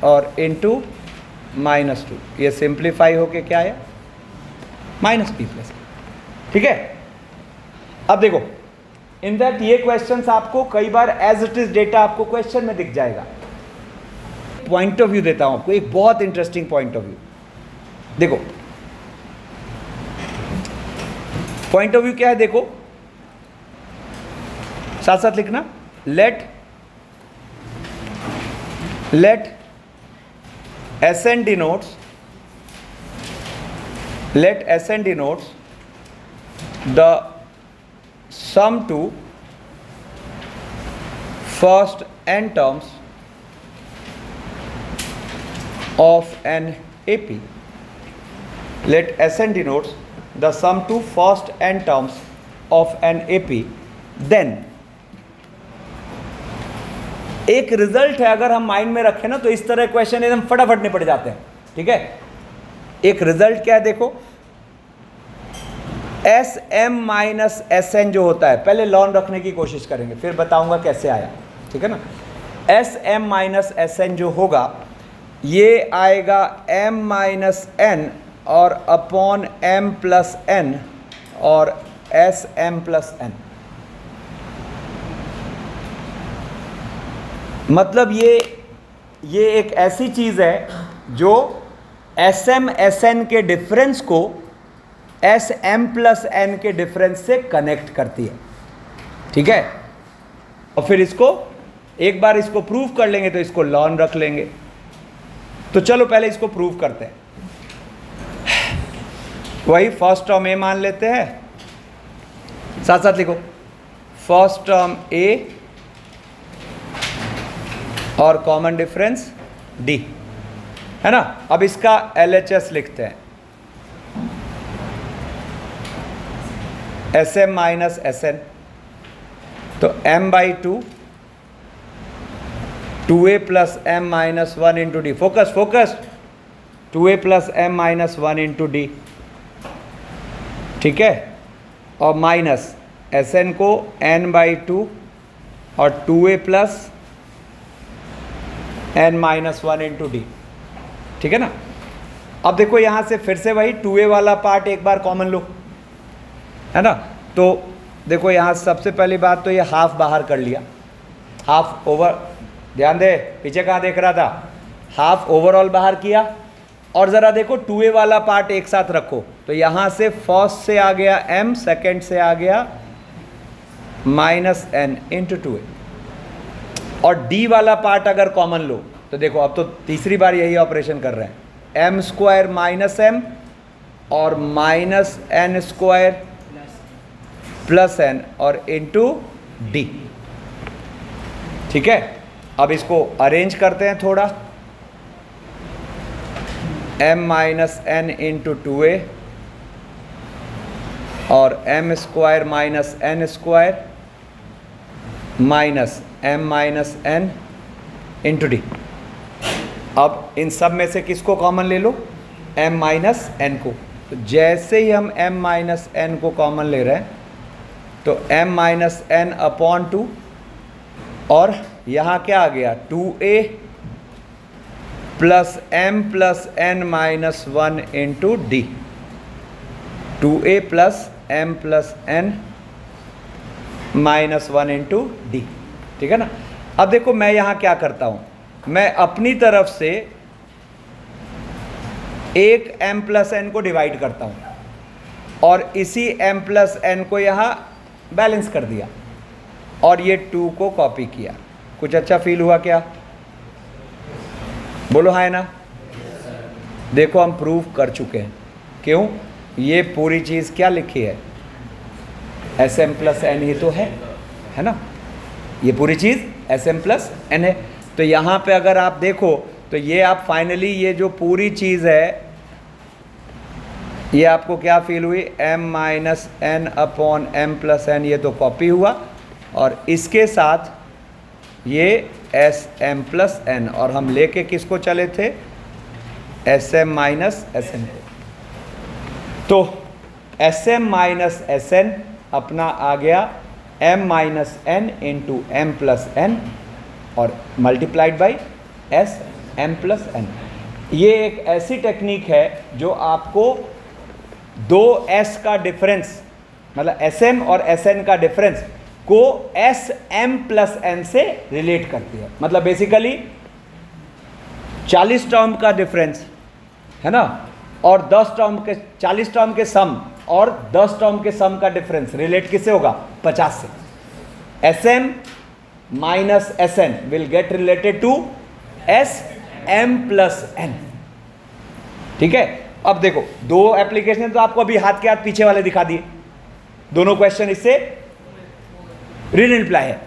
और इंटू -2, ये सिंप्लीफाई होके क्या आया, -p प्लस, ठीक है। अब देखो इनफैक्ट ये क्वेश्चंस आपको कई बार एज इट इज डेटा आपको क्वेश्चन में दिख जाएगा। पॉइंट ऑफ व्यू देता हूं आपको, एक बहुत इंटरेस्टिंग पॉइंट ऑफ व्यू। देखो पॉइंट ऑफ व्यू क्या है, देखो साथ साथ लिखना। Let Sn denotes the sum to first n terms of an AP. Let Sn denotes the sum to first n terms of an AP. Then एक result है, अगर हम माइंड में रखें ना तो इस तरह क्वेश्चन एकदम फटाफट निपट जाते हैं। ठीक है, एक रिजल्ट क्या है देखो, S M minus S n जो होता है, पहले लॉन रखने की कोशिश करेंगे फिर बताऊंगा कैसे आया। ठीक है ना, S M minus S n जो होगा ये आएगा एम माइनस एन और अपॉन एम प्लस एन और एस एम प्लस एन। मतलब ये एक ऐसी चीज़ है जो एस एम एस एन के डिफरेंस को एस एम प्लस एन के डिफरेंस से कनेक्ट करती है। ठीक है, और फिर इसको एक बार इसको प्रूव कर लेंगे तो इसको लॉन रख लेंगे। तो चलो पहले इसको प्रूव करते हैं। वही फर्स्ट टर्म ए मान लेते हैं, साथ साथ लिखो फर्स्ट टर्म ए और कॉमन डिफरेंस डी, है ना। अब इसका LHS लिखते हैं, S M minus S n, तो m by two A plus m minus one into d. Focus 2a plus m minus one into d. ठीक है, और माइनस एस एन को n बाई टू और 2a plus n minus one into d. ठीक है ना। अब देखो यहाँ से फिर से वही 2a वाला पार्ट एक बार कॉमन लो, है ना। तो देखो यहाँ सबसे पहली बात तो ये हाफ बाहर कर लिया, हाफ ओवर, ध्यान दे पीछे कहाँ देख रहा था, हाफ ओवरऑल बाहर किया। और ज़रा देखो 2a वाला पार्ट एक साथ रखो, तो यहाँ से फर्स्ट से आ गया m, सेकेंड से आ गया माइनस n इंटू 2a, और d वाला पार्ट अगर कॉमन लो तो देखो अब तो तीसरी बार यही ऑपरेशन कर रहे हैं, m स्क्वायर माइनस m और minus n square plus n और इंटू d। ठीक है, अब इसको अरेंज करते हैं थोड़ा, m minus n into 2a और m square minus n square minus m minus n into D. अब इन सब में से किसको कॉमन ले लो, m माइनस n को। तो जैसे ही हम m माइनस n को कॉमन ले रहे हैं तो m माइनस n अपॉन 2, और यहाँ क्या आ गया 2a plus m plus n minus one into D. 2a plus m plus n minus one into d. ठीक है ना। अब देखो मैं यहाँ क्या करता हूँ, मैं अपनी तरफ से एक m प्लस n को डिवाइड करता हूँ और इसी m प्लस n को यहाँ बैलेंस कर दिया और ये 2 को कॉपी किया। कुछ अच्छा फील हुआ क्या, बोलो हाँ ना। देखो हम प्रूव कर चुके हैं, क्यों, ये पूरी चीज़ क्या लिखी है, एस एम प्लस एन ही तो है ना, ये पूरी चीज़ एस एम प्लस एन है। तो यहाँ पे अगर आप देखो तो ये आप फाइनली ये जो पूरी चीज़ है ये आपको क्या फील हुई, m minus n upon m plus N, ये तो कॉपी हुआ और इसके साथ ये एस एम प्लस एन, और हम लेके किसको चले थे, S M minus S N को। तो S M minus S N अपना आ गया m minus N into M plus N और multiplied by S M plus N. ये एक ऐसी टेक्निक है जो आपको दो s का डिफरेंस मतलब एस एम और एस एन का डिफरेंस को एस एम प्लस एन से रिलेट करती है। मतलब बेसिकली 40 टर्म का डिफरेंस है ना, और 10 टर्म के 40 टर्म के सम और 10 टर्म के सम का डिफरेंस रिलेट किससे होगा? 50 से। S M minus S n will get related to S M plus n. ठीक है, अब देखो दो एप्लीकेशन तो आपको अभी हाथ के हाथ पीछे वाले दिखा दिए, दोनों क्वेश्चन इससे रिटन रिप्लाई है।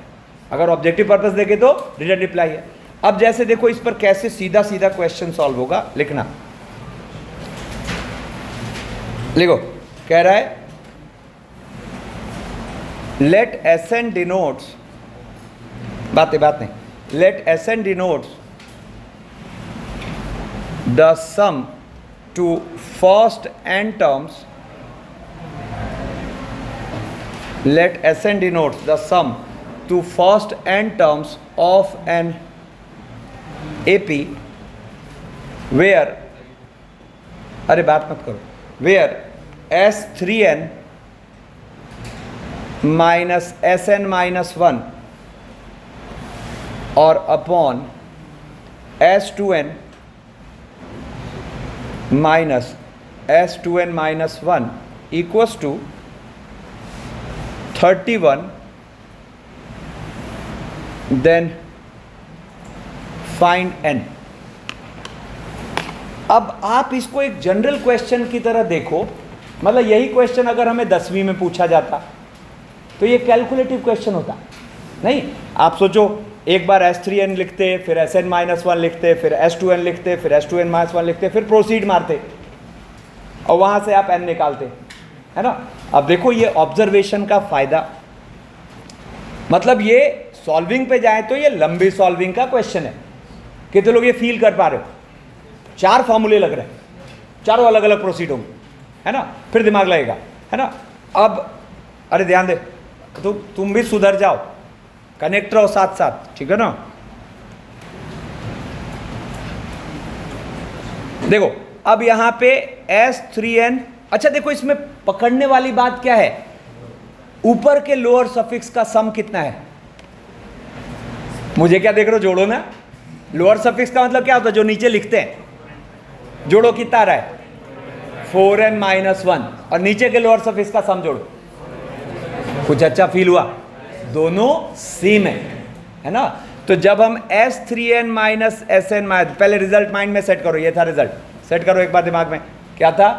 अगर ऑब्जेक्टिव पर्पस देखे तो रिटन रिप्लाई है। अब जैसे देखो इस पर कैसे सीधा सीधा क्वेश्चन सॉल्व होगा, लिखना। लिखो, कह रहा है लेट एस एन डिनोट्स, बात नहीं, let S n denotes the sum to first n terms, let Sn denotes the sum to first n terms of an AP where, अरे बात मत करो, where S3n minus Sn minus 1 or upon S2n minus S2n minus 1 equals to 31, then find n। अब आप इसको एक general question की तरह देखो, मतलब यही क्वेश्चन अगर हमें 10वीं में पूछा जाता तो ये कैलकुलेटिव क्वेश्चन होता नहीं। आप सोचो, एक बार S3n लिखते, फिर Sn माइनस 1 लिखते, फिर S2n लिखते, फिर S2n माइनस 1 लिखते, फिर प्रोसीड मारते और वहां से आप n निकालते, है ना। अब देखो ये ऑब्जर्वेशन का फायदा, मतलब ये सॉल्विंग पे जाए तो ये लंबी सॉल्विंग का क्वेश्चन है। कितने लोग ये फील कर पा रहे हो? 4 फॉर्मूले लग रहे हैं, चारों अलग अलग प्रोसीड होंगे, है ना, फिर दिमाग लगेगा, है ना। अब अरे ध्यान दे, तो तुम भी सुधर जाओ, कनेक्ट रहो साथ साथ, ठीक है ना। देखो अब यहां पे S3n, अच्छा देखो इसमें पकड़ने वाली बात क्या है, ऊपर के लोअर सफिक्स का सम कितना है। मुझे क्या देख रहे हो, जोड़ो ना। लोअर सफिक्स का मतलब क्या होता है, जो नीचे लिखते हैं, जोड़ो कितना आ रहा है 4n माइनस 1, और नीचे के लोअर सफिक्स का सम जोड़ो। कुछ अच्छा फील हुआ? दोनों सेम है ना। तो जब हम S3n माइनस Sn माइनस, पहले रिजल्ट माइंड में सेट करो, ये था रिजल्ट, सेट करो एक बार दिमाग में, क्या था?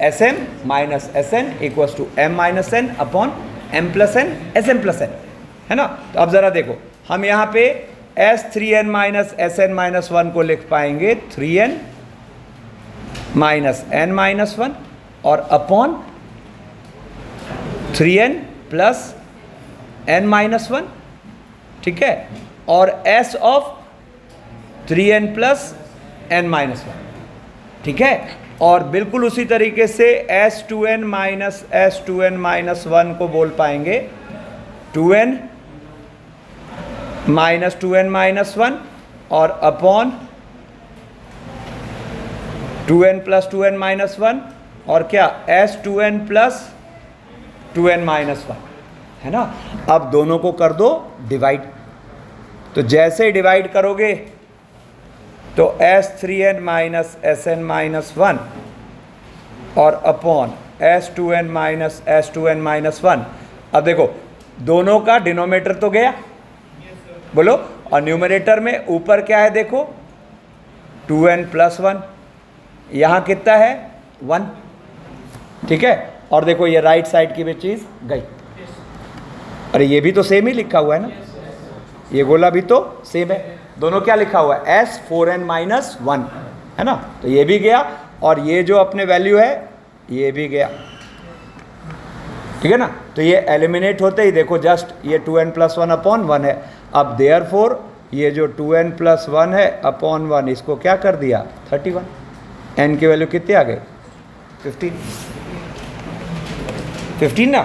Sm minus Sn equals to m minus n upon m plus n Sm plus n, है ना। तो अब जरा देखो, हम यहाँ पे S3n माइनस Sn माइनस 1 को लिख पाएंगे 3n माइनस n माइनस 1 और upon 3n plus n minus 1, ठीक है, और s of 3n plus n minus 1, ठीक है। और बिल्कुल उसी तरीके से S2n माइनस S2n माइनस 1 को बोल पाएंगे 2n माइनस 2n माइनस 1 और upon 2n plus 2n minus 1 और क्या S2n प्लस 2n माइनस 1, है ना। अब दोनों को कर दो डिवाइड, तो जैसे ही डिवाइड करोगे तो S3n माइनस Sn माइनस 1 और upon S2n minus S2n minus 1। अब देखो दोनों का डिनोमिनेटर तो गया, बोलो, और न्यूमरेटर में ऊपर क्या है देखो 2n प्लस 1, यहाँ कितना है 1, ठीक है। और देखो ये राइट साइड की भी चीज़ गई। अरे ये भी तो सेम ही लिखा हुआ है ना, ये गोला भी तो सेम है, दोनों क्या लिखा हुआ है S4n माइनस 1, है ना। तो ये भी गया और ये जो अपने वैल्यू है ये भी गया, ठीक है ना। तो ये एलिमिनेट होते ही देखो जस्ट ये 2n प्लस 1 अपॉन 1 है। अब देयरफॉर ये जो 2n प्लस 1 है अपॉन 1, इसको क्या कर दिया 31, n की वैल्यू कितनी आ गई 15 ना।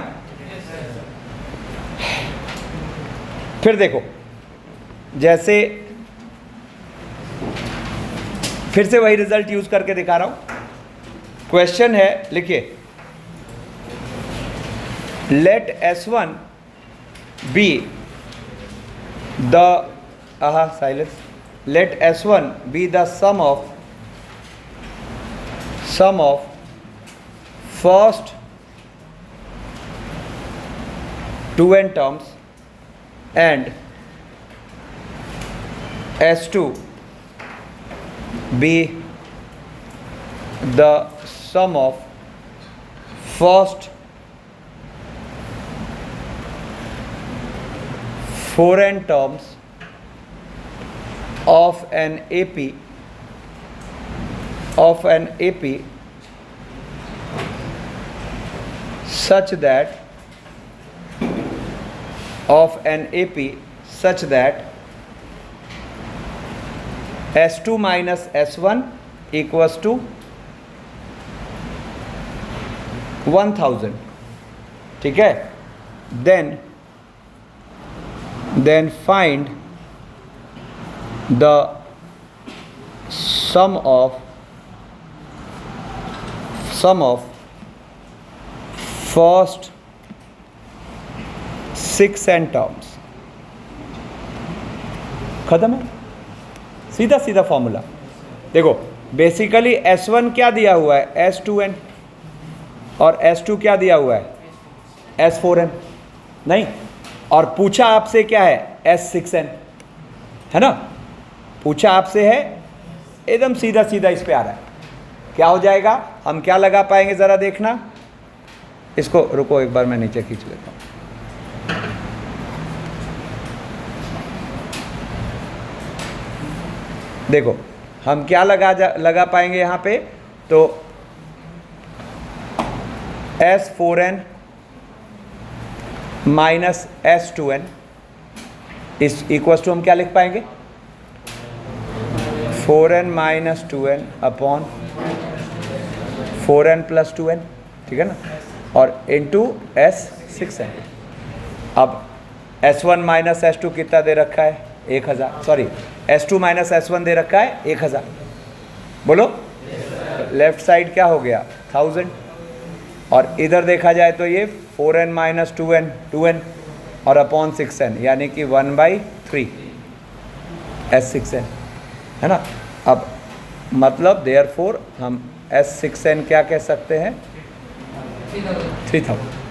फिर देखो जैसे फिर से वही रिजल्ट यूज करके दिखा रहा हूं। क्वेश्चन है, लिखिए let S1 be the silence. Let S1 be the sum of first 2n terms and S2 be the sum of first 4n terms of an AP such that S2 minus S1 equals to 1000. ठीक है? Then find the sum of first 6n terms. खत्म है, सीधा सीधा formula. देखो basically S1 क्या दिया हुआ है, S2n, और S2 क्या दिया हुआ है, S4n. नहीं, और पूछा आपसे क्या है, S6n, है ना. पूछा आपसे है, एकदम सीधा सीधा इस पे आ रहा है. क्या हो जाएगा, हम क्या लगा पाएंगे ज़रा देखना. इसको रुको, एक बार मैं नीचे खींच लेता हूँ. देखो हम क्या लगा पाएंगे यहाँ पे, तो S4n माइनस S2n इस इक्वल्स टू हम क्या लिख पाएंगे, 4n minus 2n upon 4n plus 2n. ठीक है ना, और इंटू S6n. अब S1 माइनस S2 कितना दे रखा है, 1000. सॉरी, S2 माइनस S1 दे रखा है 1000. बोलो, लेफ्ट साइड क्या हो गया, 1000. और इधर देखा जाए तो ये 4n माइनस 2n और अपॉन 6n, यानी कि 1/3 S6n, है ना. अब मतलब देयरफॉर हम S6n क्या कह सकते हैं, 3000.